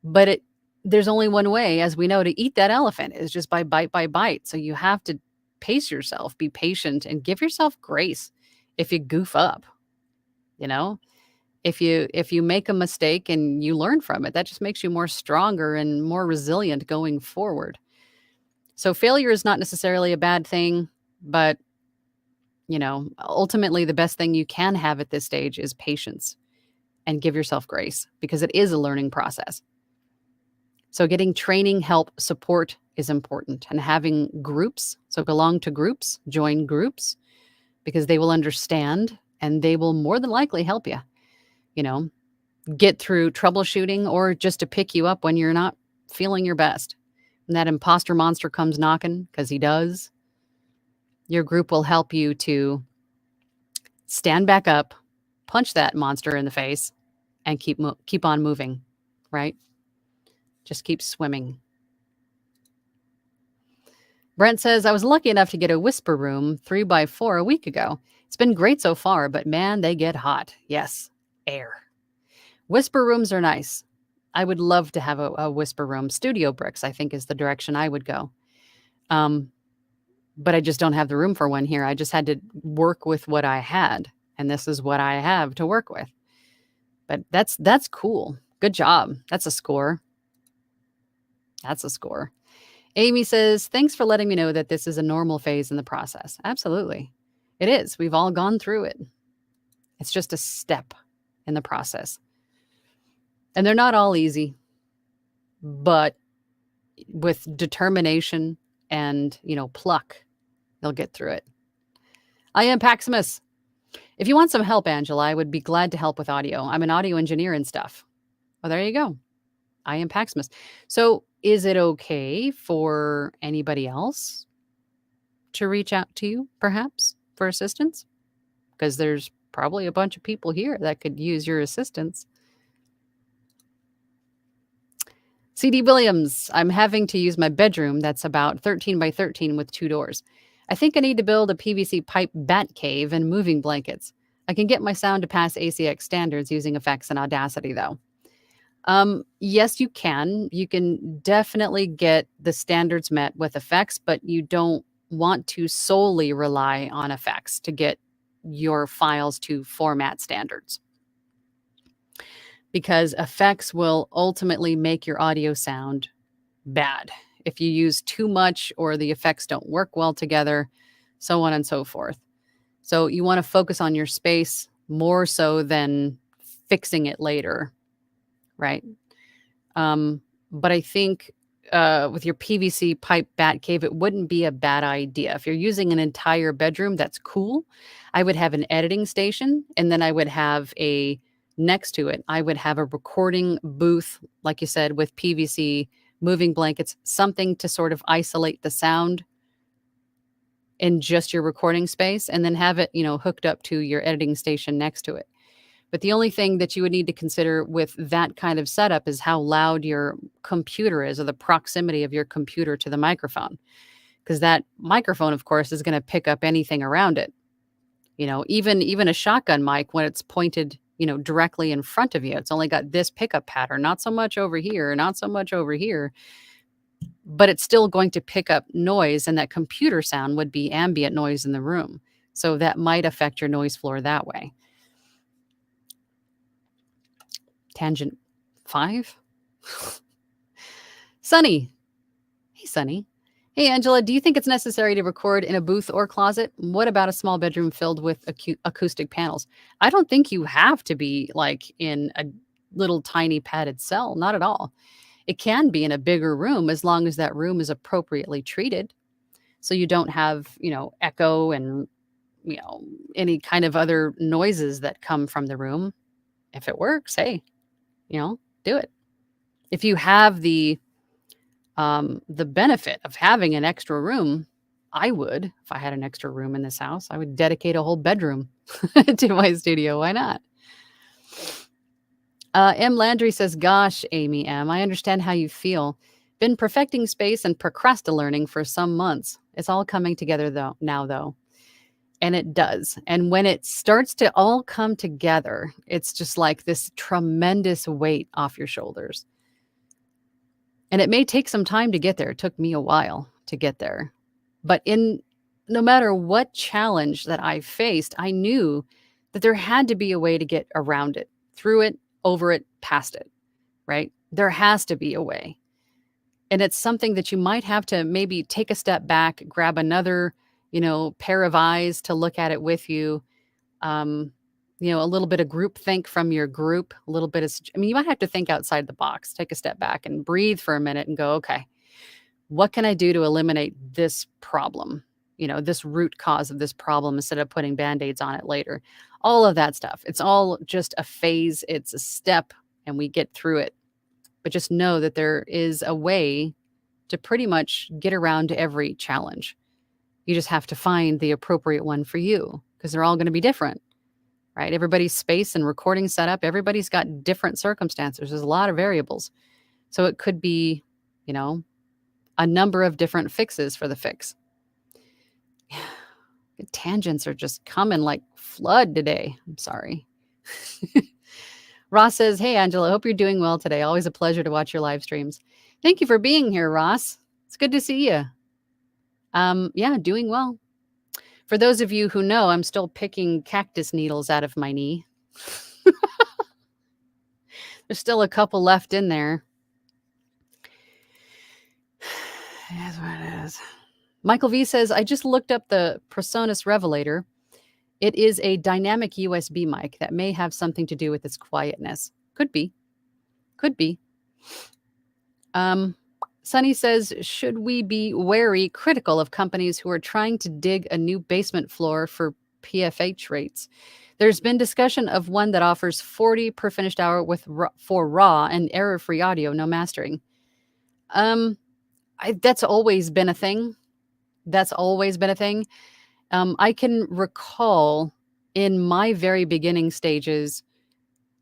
but there's only one way, as we know, to eat that elephant is just by bite by bite. So you have to pace yourself, be patient, and give yourself grace if you goof up. If you make a mistake and you learn from it, that just makes you more stronger and more resilient going forward. So failure is not necessarily a bad thing, but ultimately the best thing you can have at this stage is patience, and give yourself grace because it is a learning process. So getting training, help, support is important, and having groups. So belong to groups, join groups, because they will understand and they will more than likely help you, get through troubleshooting, or just to pick you up when you're not feeling your best. And that imposter monster comes knocking, because he does. Your group will help you to stand back up, punch that monster in the face, and keep on moving, right? Just keep swimming. Brent says, I was lucky enough to get a whisper room 3x4 a week ago. It's been great so far, but man, they get hot. Yes, air. Whisper rooms are nice. I would love to have a whisper room. Studio bricks, I think, is the direction I would go. But I just don't have the room for one here. I just had to work with what I had, and this is what I have to work with. But that's cool. Good job. That's a score. That's a score. Amy says, thanks for letting me know that this is a normal phase in the process. Absolutely. It is. We've all gone through it. It's just a step in the process. And they're not all easy, but with determination and, pluck, they'll get through it. I am Paximus. If you want some help, Angela, I would be glad to help with audio. I'm an audio engineer and stuff. Well, there you go. I am Paxmas. So is it okay for anybody else to reach out to you, perhaps, for assistance? Because there's probably a bunch of people here that could use your assistance. CD Williams, I'm having to use my bedroom that's about 13 by 13 with 2 doors. I think I need to build a PVC pipe bat cave and moving blankets. I can get my sound to pass ACX standards using effects and Audacity, though. Yes, you can. You can definitely get the standards met with effects, but you don't want to solely rely on effects to get your files to format standards, because effects will ultimately make your audio sound bad if you use too much or the effects don't work well together, so on and so forth. So you want to focus on your space more so than fixing it later, right? But I think with your PVC pipe bat cave, it wouldn't be a bad idea. If you're using an entire bedroom, that's cool. I would have an editing station, and then I would have next to it, I would have a recording booth, like you said, with PVC, moving blankets, something to sort of isolate the sound in just your recording space, and then have it, hooked up to your editing station next to it. But the only thing that you would need to consider with that kind of setup is how loud your computer is, or the proximity of your computer to the microphone. Because that microphone, of course, is going to pick up anything around it. Even a shotgun mic, when it's pointed, directly in front of you, it's only got this pickup pattern, not so much over here, not so much over here. But it's still going to pick up noise, and that computer sound would be ambient noise in the room. So that might affect your noise floor that way. Tangent 5. Sunny. Hey, Sunny. Hey, Angela, do you think it's necessary to record in a booth or closet? What about a small bedroom filled with acoustic panels? I don't think you have to be like in a little tiny padded cell. Not at all. It can be in a bigger room as long as that room is appropriately treated. So you don't have, echo and, any kind of other noises that come from the room. If it works, hey, do it. If you have the benefit of having an extra room, I would, if I had an extra room in this house, I would dedicate a whole bedroom to my studio. Why not? M. Landry says, gosh, Amy M., I understand how you feel. Been perfecting space and procrastinating for some months. It's all coming together though. And it does. And when it starts to all come together, it's just like this tremendous weight off your shoulders. And it may take some time to get there. It took me a while to get there. But no matter what challenge that I faced, I knew that there had to be a way to get around it, through it, over it, past it, right? There has to be a way. And it's something that you might have to maybe take a step back, grab another, pair of eyes to look at it with you. A little bit of group think from your group, a little bit of, you might have to think outside the box, take a step back and breathe for a minute and go, okay, what can I do to eliminate this problem? This root cause of this problem, instead of putting Band-Aids on it later. All of that stuff. It's all just a phase. It's a step, and we get through it. But just know that there is a way to pretty much get around to every challenge. You just have to find the appropriate one for you, because they're all going to be different, right? Everybody's space and recording setup, everybody's got different circumstances. There's a lot of variables. So it could be, a number of different fixes for the fix. Tangents are just coming like flood today. I'm sorry. Ross says, hey, Angela, I hope you're doing well today. Always a pleasure to watch your live streams. Thank you for being here, Ross. It's good to see you. Yeah, doing well. For those of you who know, I'm still picking cactus needles out of my knee. There's still a couple left in there. That's what it is. Michael V says, I just looked up the Presonus Revelator. It is a dynamic USB mic that may have something to do with its quietness. Could be. Sunny says, should we be critical of companies who are trying to dig a new basement floor for PFH rates? There's been discussion of one that offers 40 per finished hour for raw and error-free audio, no mastering. That's always been a thing. That's always been a thing. I can recall in my very beginning stages,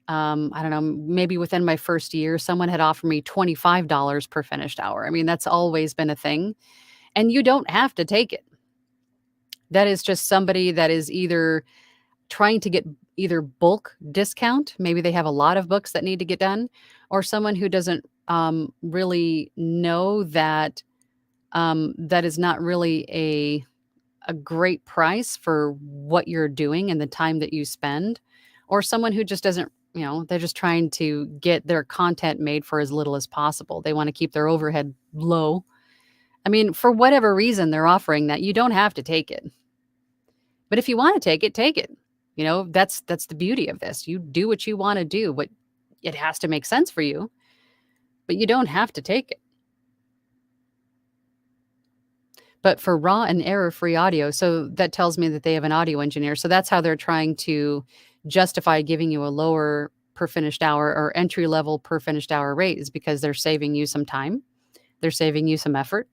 I don't know, maybe within my first year, someone had offered me $25 per finished hour. I mean, that's always been a thing. And you don't have to take it. That is just somebody that is either trying to get either bulk discount, maybe they have a lot of books that need to get done, or someone who doesn't really know that that is not really a great price for what you're doing and the time that you spend, or someone who just doesn't, they're just trying to get their content made for as little as possible. They want to keep their overhead low. I mean, for whatever reason they're offering that, you don't have to take it. But if you want to take it, take it. That's the beauty of this. You do what you want to do, but it has to make sense for you. But you don't have to take it. But for raw and error-free audio, so that tells me that they have an audio engineer. So that's how they're trying to justify giving you a lower per finished hour or entry-level per finished hour rate, is because they're saving you some time. They're saving you some effort.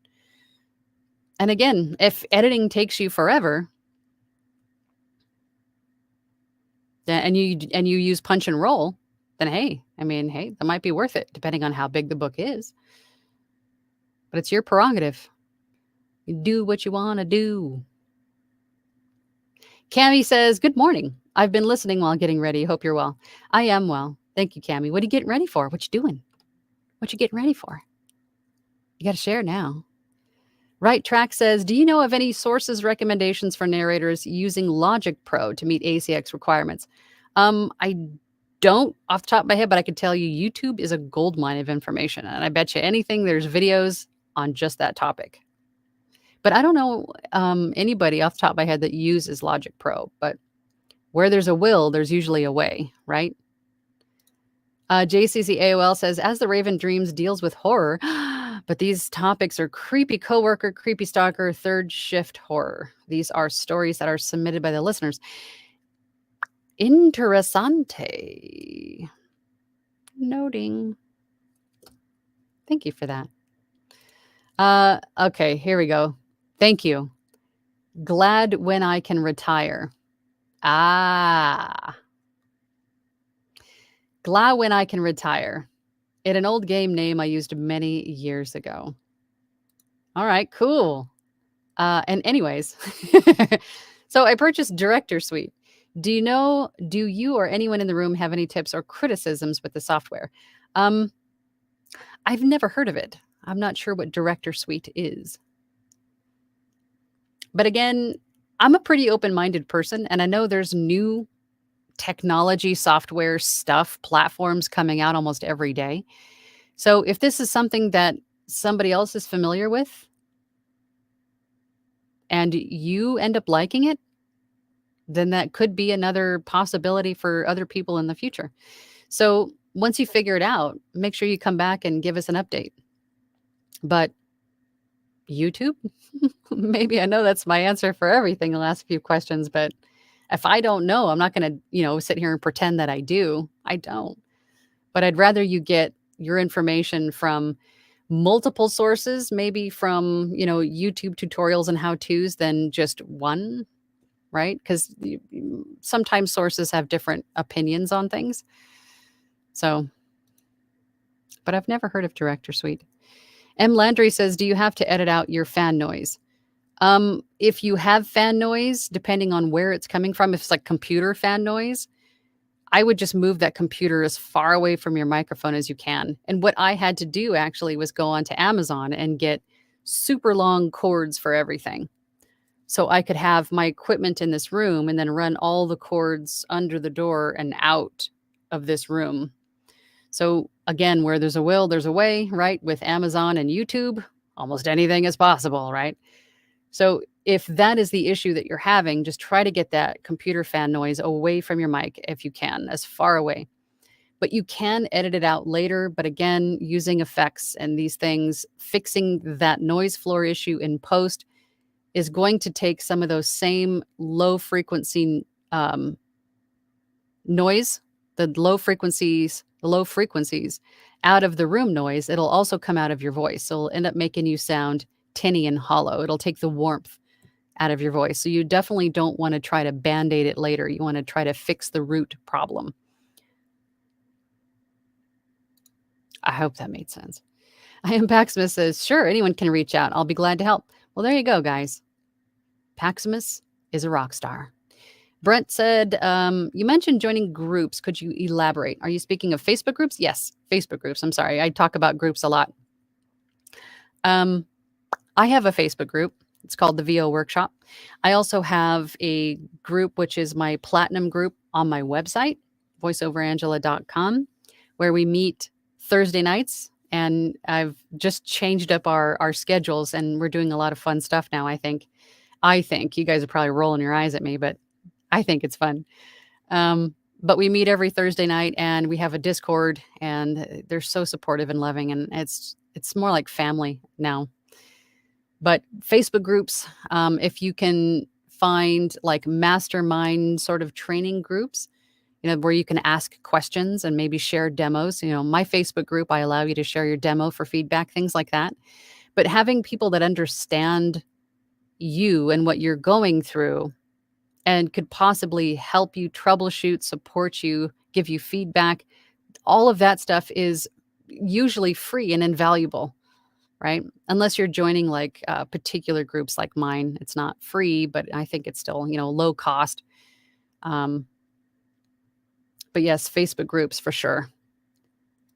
And again, if editing takes you forever, and you use punch and roll, then hey, that might be worth it, depending on how big the book is. But it's your prerogative. You do what you want to do. Cami says, good morning. I've been listening while getting ready. Hope you're well. I am well. Thank you, Cami. What are you getting ready for? What you doing? What you getting ready for? You got to share now. Right Track says, do you know of any sources, recommendations for narrators using Logic Pro to meet ACX requirements? I don't off the top of my head, but I could tell you YouTube is a goldmine of information. And I bet you anything, there's videos on just that topic. But I don't know anybody off the top of my head that uses Logic Pro. But where there's a will, there's usually a way, right? JCC AOL says, as the Raven Dreams deals with horror, but these topics are creepy coworker, creepy stalker, third shift horror. These are stories that are submitted by the listeners. Interessante. Noting. Thank you for that. Okay, here we go. Thank you. Glad when I can retire. Glad when I can retire. In an old game name I used many years ago. All right, cool. And anyways, so I purchased Director Suite. Do you or anyone in the room have any tips or criticisms with the software? I've never heard of it. I'm not sure what Director Suite is. But again, I'm a pretty open-minded person, and I know there's new technology, software stuff, platforms coming out almost every day. So if this is something that somebody else is familiar with and you end up liking it, then that could be another possibility for other people in the future. So once you figure it out, make sure you come back and give us an update. But YouTube, maybe. I know that's my answer for everything, the last few questions, but if I don't know, I'm not going to, sit here and pretend that I do. I don't. But I'd rather you get your information from multiple sources, maybe from, YouTube tutorials and how-tos than just one, right? Because sometimes sources have different opinions on things. So, but I've never heard of Director Suite. M. Landry says, do you have to edit out your fan noise? If you have fan noise, depending on where it's coming from, if it's like computer fan noise, I would just move that computer as far away from your microphone as you can. And what I had to do actually was go onto Amazon and get super long cords for everything. So I could have my equipment in this room and then run all the cords under the door and out of this room. So again, where there's a will, there's a way, right? With Amazon and YouTube, almost anything is possible, right? So if that is the issue that you're having, just try to get that computer fan noise away from your mic if you can, as far away. But you can edit it out later. But again, using effects and these things, fixing that noise floor issue in post is going to take some of those same low frequency noise, the low frequencies out of the room noise, it'll also come out of your voice. So it'll end up making you sound tinny and hollow. It'll take the warmth out of your voice. So you definitely don't want to try to band-aid it later. You want to try to fix the root problem. I hope that made sense. I am Paximus says, sure, anyone can reach out. I'll be glad to help. Well, there you go, guys. Paximus is a rock star. Brent said, you mentioned joining groups. Could you elaborate? Are you speaking of Facebook groups? Yes, Facebook groups. I'm sorry. I talk about groups a lot. I have a Facebook group. It's called the VO Workshop. I also have a group, which is my platinum group on my website, voiceoverangela.com, where we meet Thursday nights. And I've just changed up our schedules, and we're doing a lot of fun stuff now, I think. You guys are probably rolling your eyes at me, but I think it's fun. But we meet every Thursday night, and we have a Discord, and they're so supportive and loving, and it's more like family now. But Facebook groups, if you can find like mastermind sort of training groups, where you can ask questions and maybe share demos. My Facebook group, I allow you to share your demo for feedback, things like that. But having people that understand you and what you're going through and could possibly help you troubleshoot, support you, give you feedback, all of that stuff is usually free and invaluable, right? Unless you're joining like particular groups like mine. It's not free, but I think it's still, low cost. But yes, Facebook groups for sure.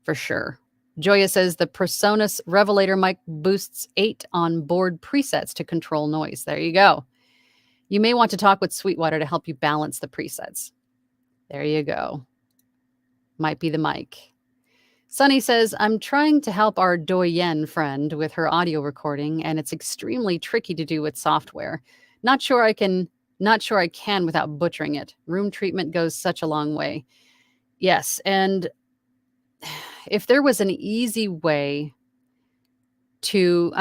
For sure. Joya says the PreSonus Revelator mic boosts 8 on-board presets to control noise. There you go. You may want to talk with Sweetwater to help you balance the presets. There you go. Might be the mic. Sunny says, I'm trying to help our doyen friend with her audio recording, and it's extremely tricky to do with software. Not sure I can without butchering it. Room treatment goes such a long way. Yes, and if there was an easy way to,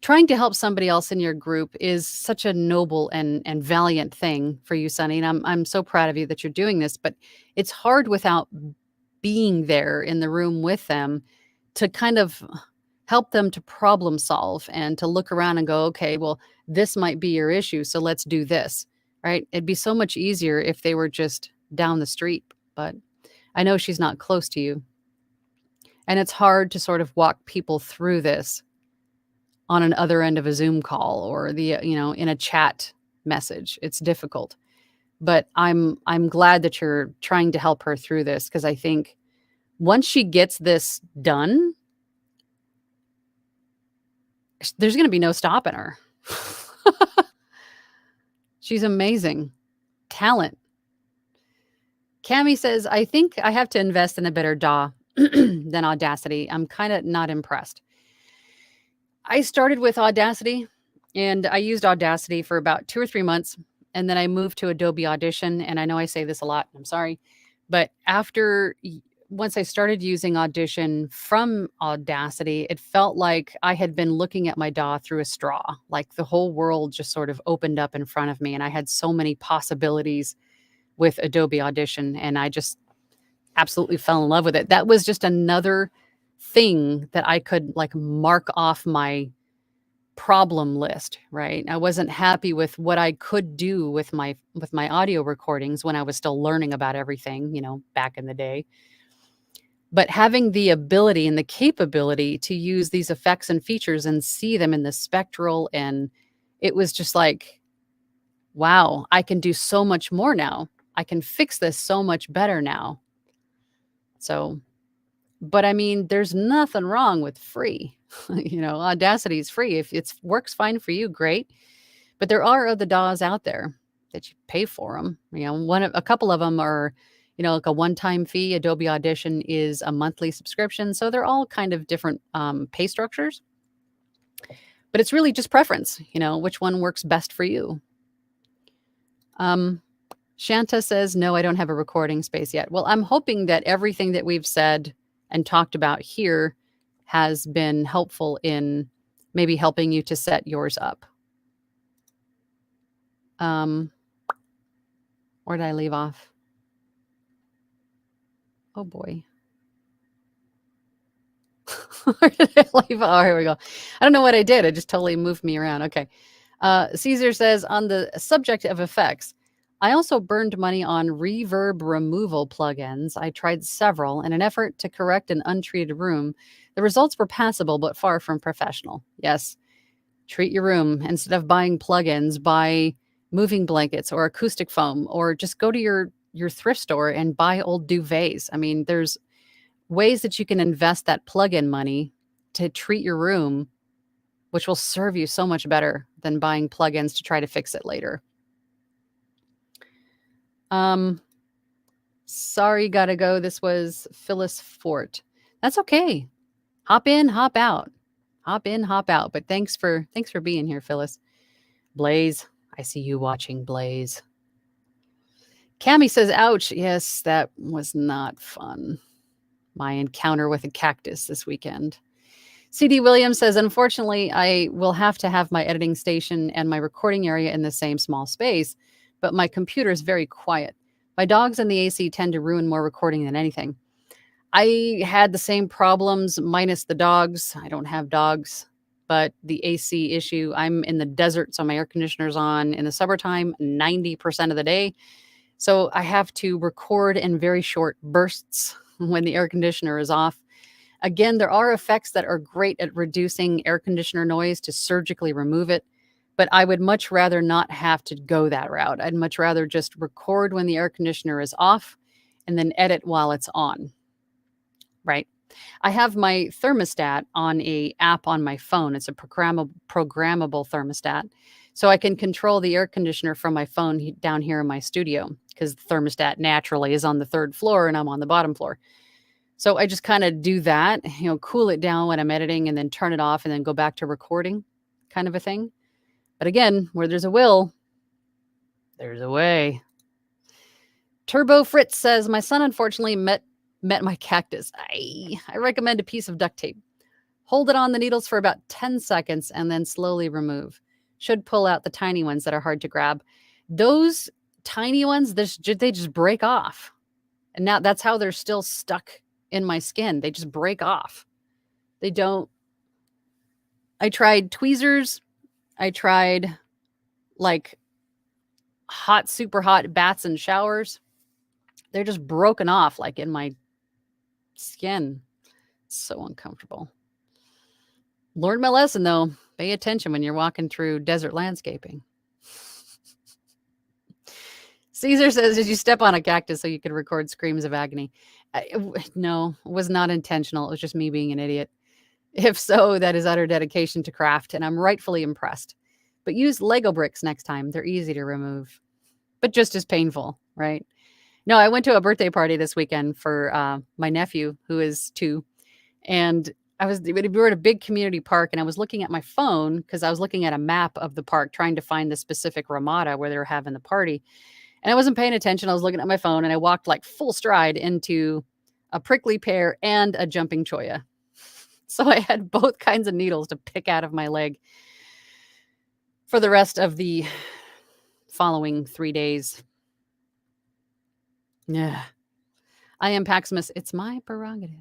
trying to help somebody else in your group is such a noble and valiant thing for you, Sunny, and I'm so proud of you that you're doing this, but it's hard without being there in the room with them to kind of help them to problem solve and to look around and go, okay, well, this might be your issue, so let's do this, right? It'd be so much easier if they were just down the street, but I know she's not close to you. And it's hard to sort of walk people through this on an other end of a Zoom call or in a chat message. It's difficult. But I'm glad that you're trying to help her through this, because I think once she gets this done, there's going to be no stopping her. She's amazing. Talent. Cami says, I think I have to invest in a better DAW than Audacity. I'm kind of not impressed. I started with Audacity, and I used Audacity for about 2 or 3 months, and then I moved to Adobe Audition, and I know I say this a lot, I'm sorry, but once I started using Audition from Audacity, it felt like I had been looking at my DAW through a straw, like the whole world just sort of opened up in front of me, and I had so many possibilities with Adobe Audition, and I just absolutely fell in love with it. That was just another thing that I could like mark off my problem list, right? I wasn't happy with what I could do with my audio recordings when I was still learning about everything, back in the day. But having the ability and the capability to use these effects and features and see them in the spectral, and it was just like, wow, I can do so much more now. I can fix this so much better now. So, but there's nothing wrong with free. Audacity is free. If it works fine for you, great. But there are other DAWs out there that you pay for them. A couple of them are, like a one-time fee. Adobe Audition is a monthly subscription. So they're all kind of different pay structures. But it's really just preference, which one works best for you. Shanta says, no, I don't have a recording space yet. Well, I'm hoping that everything that we've said and talked about here has been helpful in maybe helping you to set yours up. What Where did I leave off? Oh boy. Where did I leave? Oh, here we go. I don't know what I did. It just totally moved me around. Okay. Caesar says, on the subject of effects, I also burned money on reverb removal plugins. I tried several in an effort to correct an untreated room. The results were passable, but far from professional. Yes. Treat your room. Instead of buying plugins, buy moving blankets or acoustic foam, or just go to your thrift store and buy old duvets. I mean, there's ways that you can invest that plug-in money to treat your room, which will serve you so much better than buying plugins to try to fix it later. Sorry, gotta go. This was Phyllis Fort. That's okay. Hop in, hop out. Hop in, hop out. But thanks for being here, Phyllis. Blaze, I see you watching, Blaze. Cami says, ouch. Yes, that was not fun. My encounter with a cactus this weekend. CD Williams says, unfortunately, I will have to have my editing station and my recording area in the same small space, but my computer is very quiet. My dogs and the AC tend to ruin more recording than anything. I had the same problems minus the dogs. I don't have dogs, but the AC issue, I'm in the desert, so my air conditioner's on in the summertime 90% of the day. So I have to record in very short bursts when the air conditioner is off. Again, there are effects that are great at reducing air conditioner noise to surgically remove it, but I would much rather not have to go that route. I'd much rather just record when the air conditioner is off and then edit while it's on, right? I have my thermostat on a app on my phone. It's a programmable thermostat. So I can control the air conditioner from my phone down here in my studio because the thermostat naturally is on the third floor and I'm on the bottom floor. So I just kind of do that, cool it down when I'm editing and then turn it off and then go back to recording kind of a thing. But again, where there's a will, there's a way. Turbo Fritz says, my son unfortunately met my cactus. I recommend a piece of duct tape. Hold it on the needles for about 10 seconds and then slowly remove. Should pull out the tiny ones that are hard to grab. Those tiny ones, they just break off. And now that's how they're still stuck in my skin. They just break off. They don't. I tried tweezers. I tried like super hot baths and showers. They're just broken off like in my skin. It's so uncomfortable. Learned my lesson though. Pay attention when you're walking through desert landscaping. Caesar says, did you step on a cactus so you could record screams of agony? No, it was not intentional. It was just me being an idiot. If so, that is utter dedication to craft, and I'm rightfully impressed. But use Lego bricks next time. They're easy to remove, but just as painful, right? No, I went to a birthday party this weekend for my nephew, who is 2, and we were at a big community park, and I was looking at my phone because I was looking at a map of the park, trying to find the specific ramada where they were having the party. And I wasn't paying attention. I was looking at my phone and I walked like full stride into a prickly pear and a jumping cholla. So I had both kinds of needles to pick out of my leg for the rest of the following 3 days. Yeah. I am Paximus. It's my prerogative.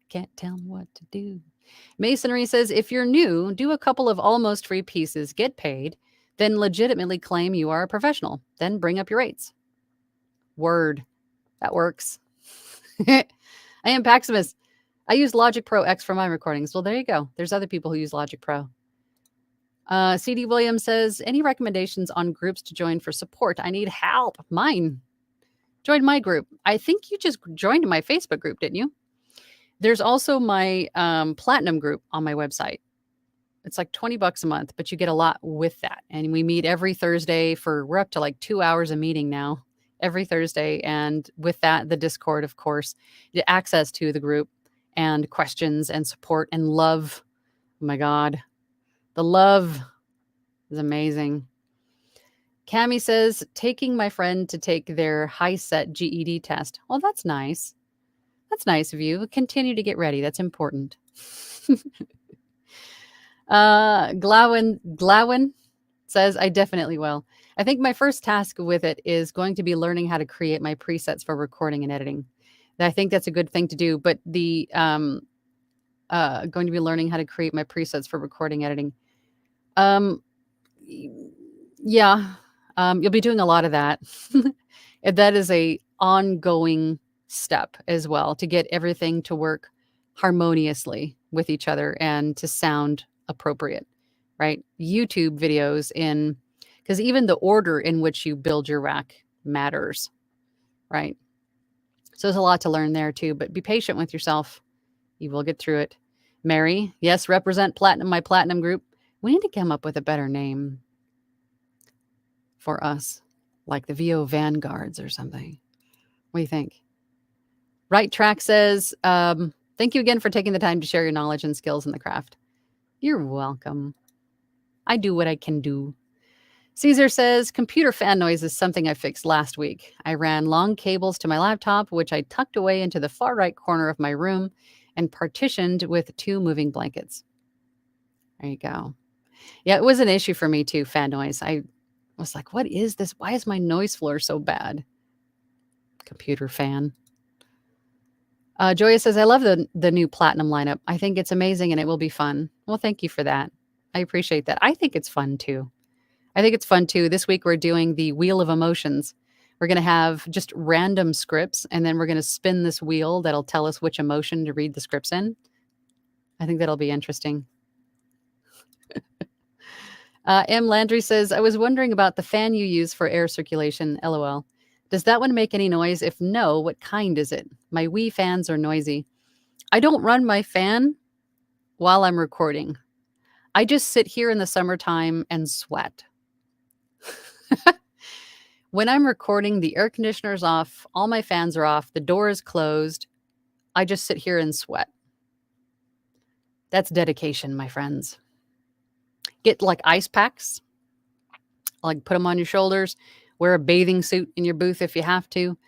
Can't tell me what to do. Masonry says, if you're new, do a couple of almost free pieces, get paid, then legitimately claim you are a professional. Then bring up your rates. Word. That works. I am Paximus. I use Logic Pro X for my recordings. Well, there you go. There's other people who use Logic Pro. CD Williams says, any recommendations on groups to join for support? I need help. Mine. Join my group. I think you just joined my Facebook group, didn't you? There's also my platinum group on my website. It's like $20 a month, but you get a lot with that. And we meet every Thursday we're up to like 2 hours a meeting now, every Thursday. And with that, the Discord, of course, access to the group and questions and support and love. Oh my God. The love is amazing. Cami says, taking my friend to take their high set GED test. Well, that's nice. That's nice of you. Continue to get ready. That's important. Glowin says, I definitely will. I think my first task with it is going to be learning how to create my presets for recording and editing. I think that's a good thing to do, but the going to be learning how to create my presets for recording, editing. Yeah, you'll be doing a lot of that. And that is a ongoing step as well to get everything to work harmoniously with each other and to sound appropriate, right? YouTube videos because even the order in which you build your rack matters, right? So there's a lot to learn there too, but be patient with yourself. You will get through it. Mary, yes, represent platinum, my platinum group. We need to come up with a better name for us, like the VO Vanguards or something. What do you think? Right Track says, thank you again for taking the time to share your knowledge and skills in the craft. You're welcome. I do what I can do. Caesar says, computer fan noise is something I fixed last week. I ran long cables to my laptop, which I tucked away into the far right corner of my room and partitioned with 2 moving blankets. There you go. Yeah, it was an issue for me too, fan noise. I was like, what is this? Why is my noise floor so bad? Computer fan. Joya says, I love the new platinum lineup. I think it's amazing and it will be fun. Well, thank you for that. I appreciate that. I think it's fun too. This week we're doing the Wheel of Emotions. We're going to have just random scripts, and then we're going to spin this wheel that'll tell us which emotion to read the scripts in. I think that'll be interesting. M. Landry says, I was wondering about the fan you use for air circulation, LOL. Does that one make any noise? If no, what kind is it? My Wii fans are noisy. I don't run my fan while I'm recording. I just sit here in the summertime and sweat. When I'm recording, the air conditioner's off, all my fans are off, the door is closed. I just sit here and sweat. That's dedication, my friends. Get like ice packs, like put them on your shoulders, wear a bathing suit in your booth if you have to,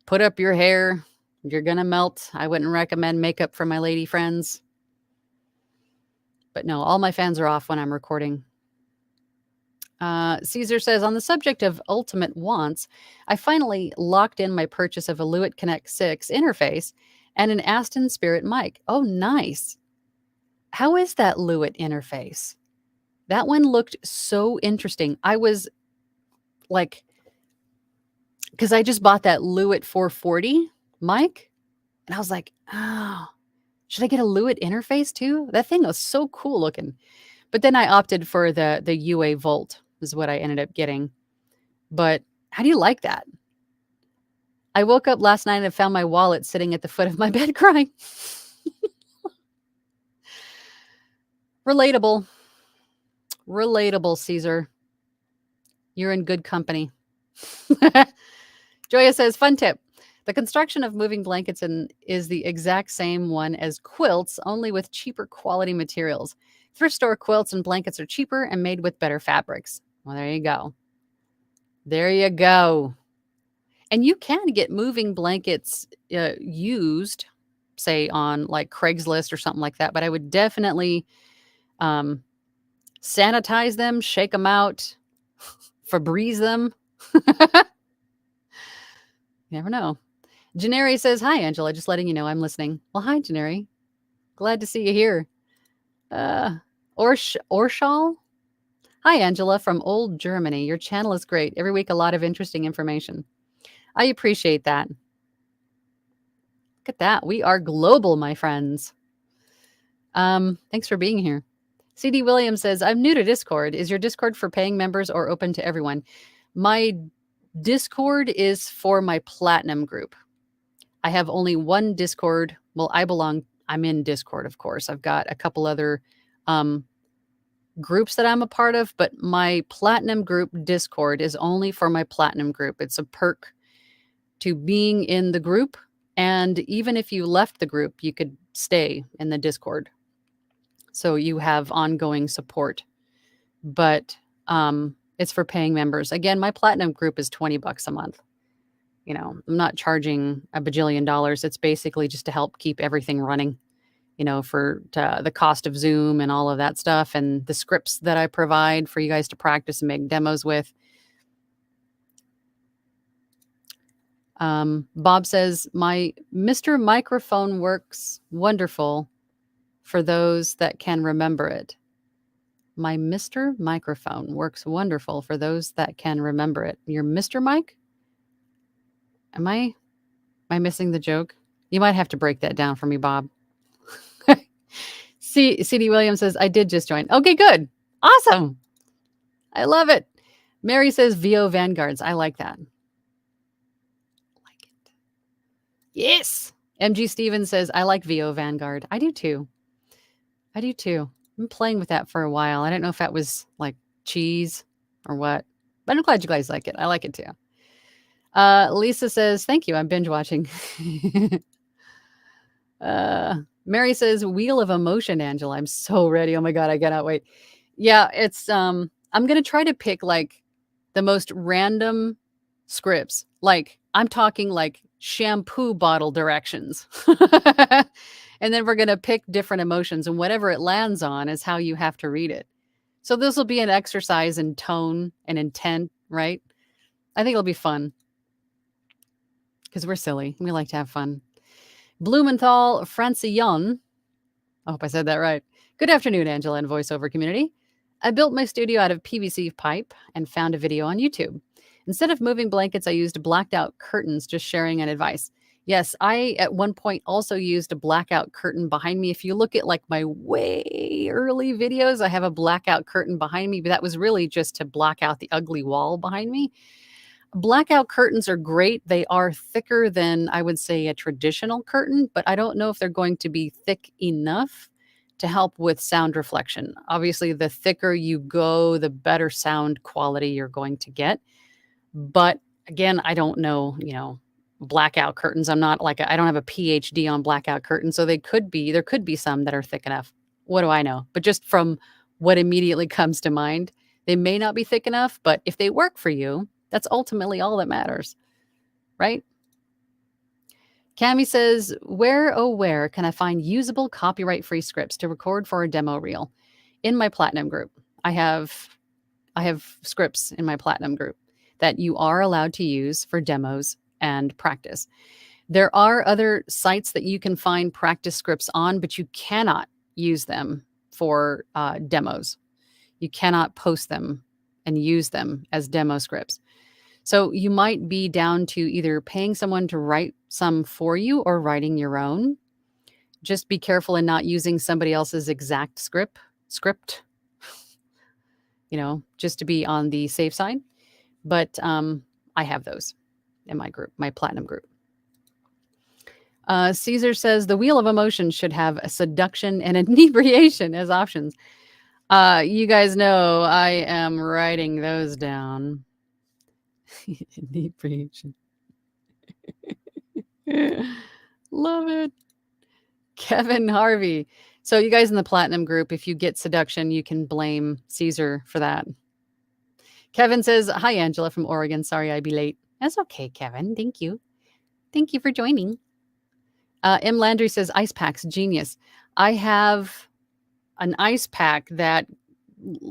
put up your hair. You're going to melt. I wouldn't recommend makeup for my lady friends. But no, all my fans are off when I'm recording. Caesar says, on the subject of ultimate wants, I finally locked in my purchase of a Lewitt Connect 6 interface and an Aston Spirit mic. Oh, nice. How is that Lewitt interface? That one looked so interesting. I was like, because I just bought that Lewitt 440 mic, and I was like, oh, should I get a Lewitt interface too? That thing was so cool looking. But then I opted for the UA Volt is what I ended up getting. But how do you like that? I woke up last night and found my wallet sitting at the foot of my bed crying. Relatable. Relatable, Caesar. You're in good company. Joya says, fun tip. The construction of moving blankets is the exact same one as quilts, only with cheaper quality materials. Thrift store quilts and blankets are cheaper and made with better fabrics. Well, there you go. There you go. And you can get moving blankets used, say, on like Craigslist or something like that. But I would definitely sanitize them, shake them out, Febreze them. You never know. Janeri says, hi, Angela. Just letting you know I'm listening. Well, hi, Janeri. Glad to see you here. Orshal? Hi, Angela from old Germany. Your channel is great. Every week, a lot of interesting information. I appreciate that. Look at that. We are global, my friends. Thanks for being here. CD Williams says, I'm new to Discord. Is your Discord for paying members or open to everyone? My Discord is for my Platinum group. I have only one Discord. Well, I'm in Discord, of course. I've got a couple other groups that I'm a part of, but my Platinum group Discord is only for my Platinum group. It's a perk to being in the group. And even if you left the group, you could stay in the Discord. So you have ongoing support. But it's for paying members. Again, my Platinum group is $20 a month. You know, I'm not charging a bajillion dollars. It's basically just to help keep everything running, you know, for the cost of Zoom and all of that stuff and the scripts that I provide for you guys to practice and make demos with. Bob says, my Mr. Microphone works wonderful for those that can remember it. My Mr. Microphone works wonderful for those that can remember it. Your Mr. Mike? Am I missing the joke? You might have to break that down for me, Bob. CD Williams says, I did just join. Okay, good. Awesome. I love it. Mary says, VO Vanguards. I like that. Like it. Yes. MG Stevens says, I like VO Vanguard. I do too. I've been playing with that for a while. I don't know if that was like cheese or what, but I'm glad you guys like it. I like it too. Lisa says, thank you. I'm binge watching. Mary says, Wheel of Emotion, Angela. I'm so ready. Oh my God, I cannot wait. Yeah, it's I'm gonna try to pick like the most random scripts. Like I'm talking like shampoo bottle directions. And then we're gonna pick different emotions, and whatever it lands on is how you have to read it. So this will be an exercise in tone and intent, right? I think it'll be fun. Because we're silly. We like to have fun. Blumenthal Francion. I hope I said that right. Good afternoon, Angela and voiceover community. I built my studio out of PVC pipe and found a video on YouTube. Instead of moving blankets, I used blacked out curtains, just sharing an advice. Yes, I at one point also used a blackout curtain behind me. If you look at like my way early videos, I have a blackout curtain behind me, but that was really just to block out the ugly wall behind me. Blackout curtains are great. They are thicker than, I would say, a traditional curtain, but I don't know if they're going to be thick enough to help with sound reflection. Obviously, the thicker you go, the better sound quality you're going to get. But again, I don't know, blackout curtains. I'm not like, I don't have a PhD on blackout curtains. So there could be some that are thick enough. What do I know? But just from what immediately comes to mind, they may not be thick enough, but if they work for you, that's ultimately all that matters, right? Cami says, where can I find usable copyright-free scripts to record for a demo reel? In my Platinum group, I have scripts in my Platinum group that you are allowed to use for demos and practice. There are other sites that you can find practice scripts on, but you cannot use them for demos. You cannot post them and use them as demo scripts. So you might be down to either paying someone to write some for you or writing your own. Just be careful in not using somebody else's exact script, just to be on the safe side. But I have those in my group, my Platinum group. Caesar says the Wheel of Emotion should have a seduction and inebriation as options. You guys know I am writing those down. Inebriation. Love it. Kevin Harvey. So you guys in the Platinum group, if you get seduction, you can blame Caesar for that. Kevin says, hi, Angela from Oregon. Sorry I'd be late. That's okay, Kevin. Thank you. Thank you for joining. M. Landry says, ice packs, genius. I have an ice pack that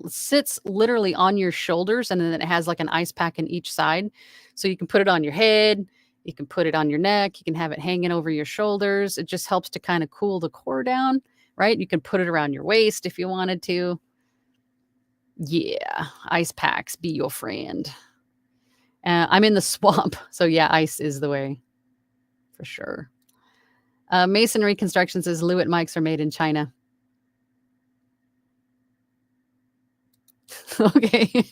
sits literally on your shoulders, and then it has like an ice pack in each side. So you can put it on your head, you can put it on your neck, you can have it hanging over your shoulders. It just helps to kind of cool the core down, right? You can put it around your waist if you wanted to. Yeah, ice packs, be your friend. I'm in the swamp, so yeah, ice is the way, for sure. Masonry Construction says Lewitt mics are made in China. Okay.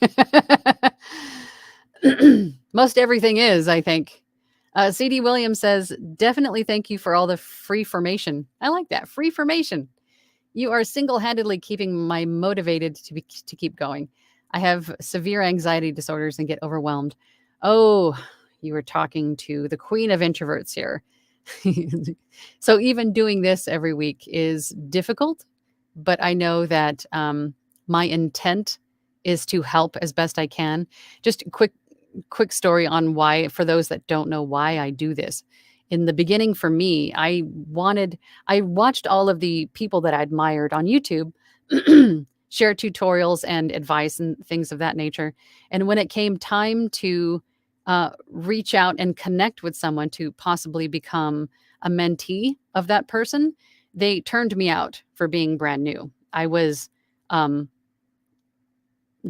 Most everything is, I think. CD Williams says, definitely thank you for all the free formation. I like that. Free formation. You are single-handedly keeping me motivated to keep going. I have severe anxiety disorders and get overwhelmed. Oh, you were talking to the queen of introverts here. So even doing this every week is difficult, but I know that my intent is to help as best I can. Just a quick story on why, for those that don't know why I do this. In the beginning, for me, I watched all of the people that I admired on YouTube share tutorials and advice and things of that nature. And when it came time to reach out and connect with someone to possibly become a mentee of that person, they turned me out for being brand new. I was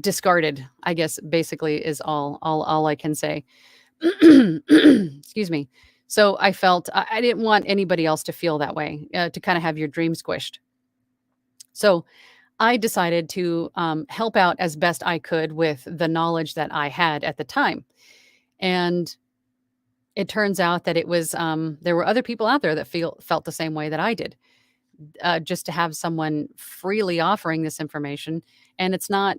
discarded, I guess, basically is all I can say. Excuse me. So I felt I didn't want anybody else to feel that way, to kind of have your dream squished. So I decided to help out as best I could with the knowledge that I had at the time. And it turns out that it was there were other people out there that felt the same way that I did. Just to have someone freely offering this information, and it's not,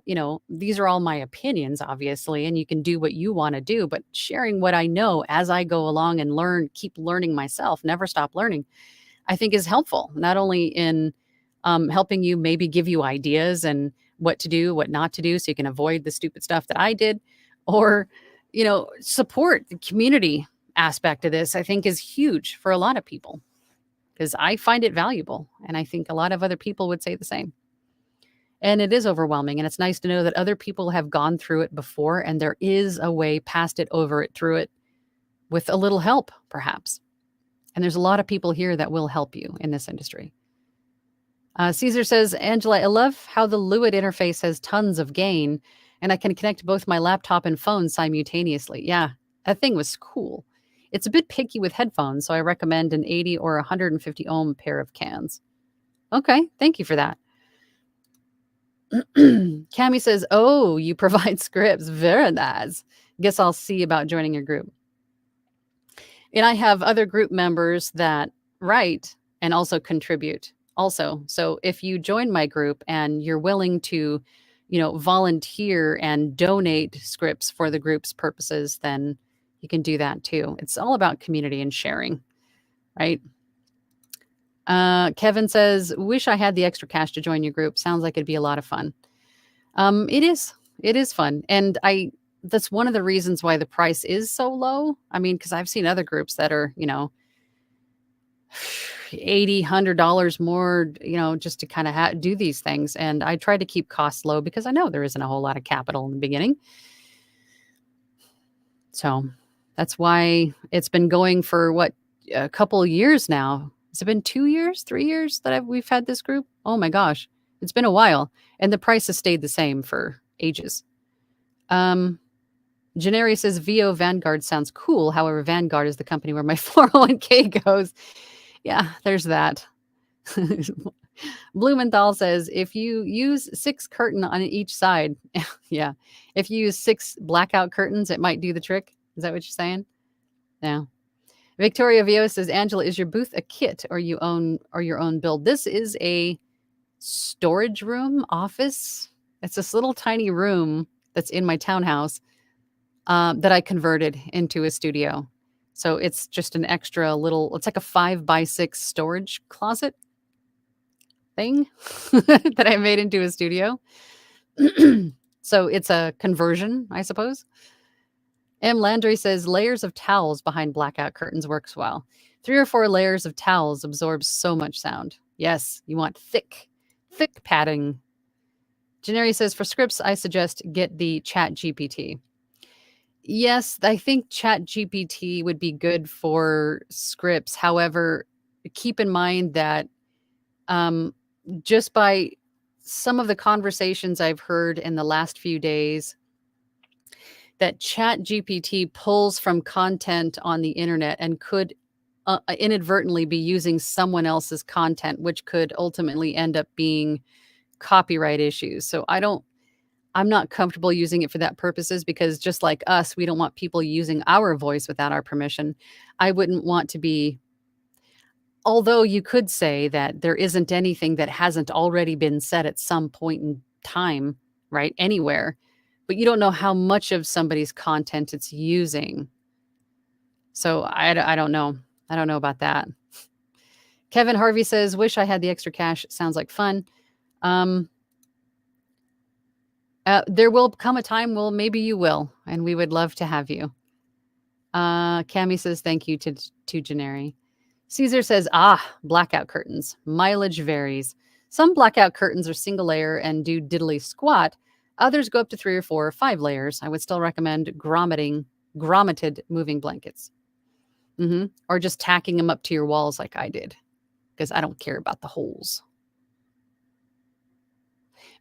these are all my opinions, obviously, and you can do what you want to do, but sharing what I know as I go along and keep learning myself, never stop learning, I think is helpful, not only in helping you, maybe give you ideas and what to do, what not to do, so you can avoid the stupid stuff that I did, or, support the community aspect of this, I think is huge for a lot of people, because I find it valuable. And I think a lot of other people would say the same. And it is overwhelming. And it's nice to know that other people have gone through it before, and there is a way past it, over it, through it, with a little help, perhaps. And there's a lot of people here that will help you in this industry. Caesar says, Angela, I love how the Lewitt interface has tons of gain, and I can connect both my laptop and phone simultaneously. Yeah, that thing was cool. It's a bit picky with headphones, so I recommend an 80 or 150 ohm pair of cans. Okay, thank you for that. Cami says, oh, you provide scripts. Very nice. Guess I'll see about joining your group. And I have other group members that write and also contribute also. So if you join my group and you're willing to, volunteer and donate scripts for the group's purposes, then you can do that too. It's all about community and sharing, right? Kevin says, wish I had the extra cash to join your group. Sounds like it'd be a lot of fun. It is fun. And that's one of the reasons why the price is so low. I mean, because I've seen other groups that are, $80, $100 more, just to kind of do these things. And I try to keep costs low because I know there isn't a whole lot of capital in the beginning. So that's why it's been going for a couple of years now. Has it been 2 years, 3 years that we've had this group? Oh my gosh, it's been a while, and the price has stayed the same for ages. Janeri says VO Vanguard sounds cool. However, Vanguard is the company where my 401k goes. Yeah, there's that. Blumenthal says, if you use 6 curtain on each side, yeah, if you use 6 blackout curtains, it might do the trick. Is that what you're saying? Yeah. Victoria Vio says, Angela, is your booth a kit or your own build? This is a storage room office. It's this little tiny room that's in my townhouse that I converted into a studio. So it's just an extra little, it's like a 5x6 storage closet thing that I made into a studio. So it's a conversion, I suppose. M. Landry says, layers of towels behind blackout curtains works well. 3 or 4 layers of towels absorbs so much sound. Yes, you want thick padding. Janeri says, for scripts, I suggest get the Chat GPT. Yes, I think Chat GPT would be good for scripts. However, keep in mind that just by some of the conversations I've heard in the last few days, that Chat GPT pulls from content on the internet and could inadvertently be using someone else's content, which could ultimately end up being copyright issues. So I'm not comfortable using it for that purposes, because just like us, we don't want people using our voice without our permission. I wouldn't want to be, although you could say that there isn't anything that hasn't already been said at some point in time, right? Anywhere. But you don't know how much of somebody's content it's using. So I don't know. I don't know about that. Kevin Harvey says, wish I had the extra cash. Sounds like fun. There will come a time, well, maybe you will, and we would love to have you. Cami says, thank you to Janeri. Caesar says, blackout curtains. Mileage varies. Some blackout curtains are single layer and do diddly squat. Others go up to 3 or 4 or 5 layers. I would still recommend grommeting grommeted moving blankets. Or just tacking them up to your walls like I did, because I don't care about the holes.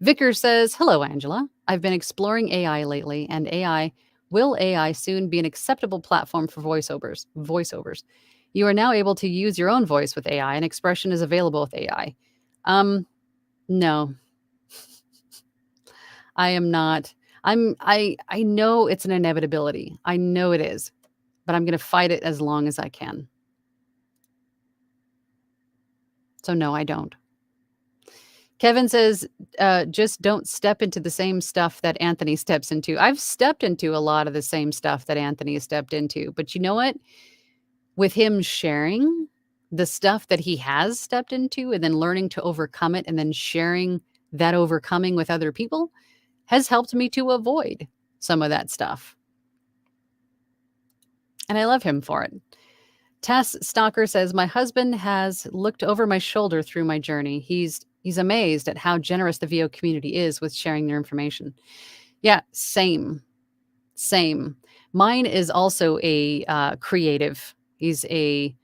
Vickers says, hello, Angela. I've been exploring AI lately, and will AI soon be an acceptable platform for voiceovers? You are now able to use your own voice with AI, and expression is available with AI. No, I am not. I know it's an inevitability. I know it is, but I'm going to fight it as long as I can. So no, I don't. Kevin says, just don't step into the same stuff that Anthony steps into. I've stepped into a lot of the same stuff that Anthony has stepped into. But you know what? With him sharing the stuff that he has stepped into and then learning to overcome it and then sharing that overcoming with other people has helped me to avoid some of that stuff. And I love him for it. Tess Stalker says, my husband has looked over my shoulder through my journey. He's amazed at how generous the VO community is with sharing their information. Yeah, same. Mine is also a creative. He's a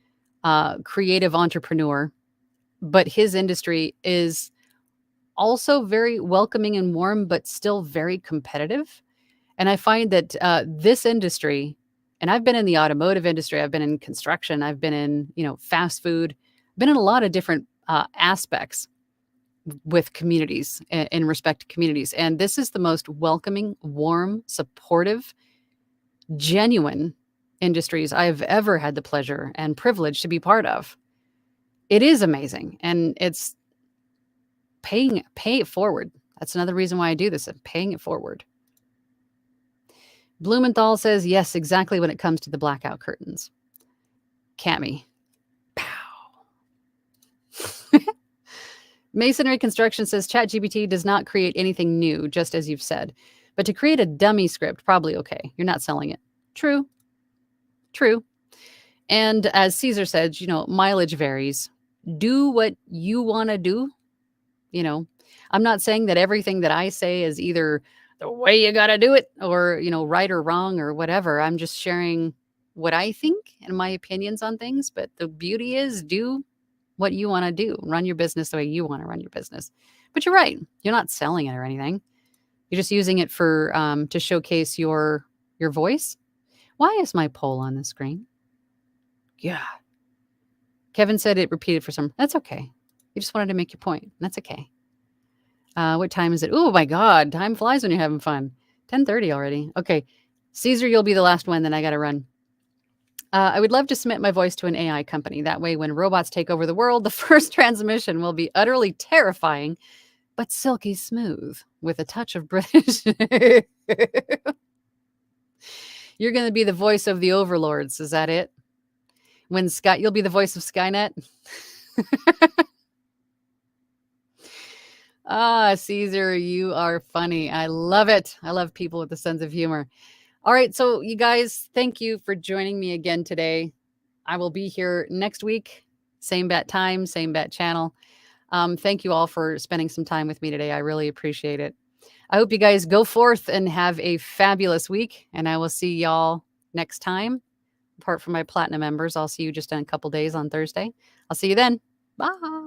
creative entrepreneur, but his industry is also very welcoming and warm, but still very competitive. And I find that this industry, and I've been in the automotive industry, I've been in construction, I've been in, fast food, been in a lot of different aspects with communities, in respect to communities. And this is the most welcoming, warm, supportive, genuine industries I've ever had the pleasure and privilege to be part of. It is amazing. And it's pay it forward. That's another reason why I do this, I'm paying it forward. Blumenthal says, yes, exactly when it comes to the blackout curtains. Cami. Pow. Masonry Construction says, ChatGPT does not create anything new, just as you've said. But to create a dummy script, probably okay. You're not selling it. True. And as Caesar said, mileage varies. Do what you want to do. I'm not saying that everything that I say is either the way you got to do it or, right or wrong or whatever. I'm just sharing what I think and my opinions on things. But the beauty is do what you want to do. Run your business the way you want to run your business. But you're right. You're not selling it or anything. You're just using it for to showcase your voice. Why is my poll on the screen? Yeah. Kevin said it repeated for some. That's okay. You just wanted to make your point. That's okay. What time is it? Oh my God. Time flies when you're having fun. 10:30 already. Okay. Caesar, you'll be the last one. Then I got to run. I would love to submit my voice to an AI company. That way, when robots take over the world, the first transmission will be utterly terrifying, but silky smooth with a touch of British. You're going to be the voice of the overlords. Is that it? You'll be the voice of Skynet. Caesar, you are funny. I love it. I love people with a sense of humor. All right. So you guys, thank you for joining me again today. I will be here next week. Same bat time, same bat channel. Thank you all for spending some time with me today. I really appreciate it. I hope you guys go forth and have a fabulous week. And I will see y'all next time. Apart from my platinum members, I'll see you just in a couple days on Thursday. I'll see you then. Bye.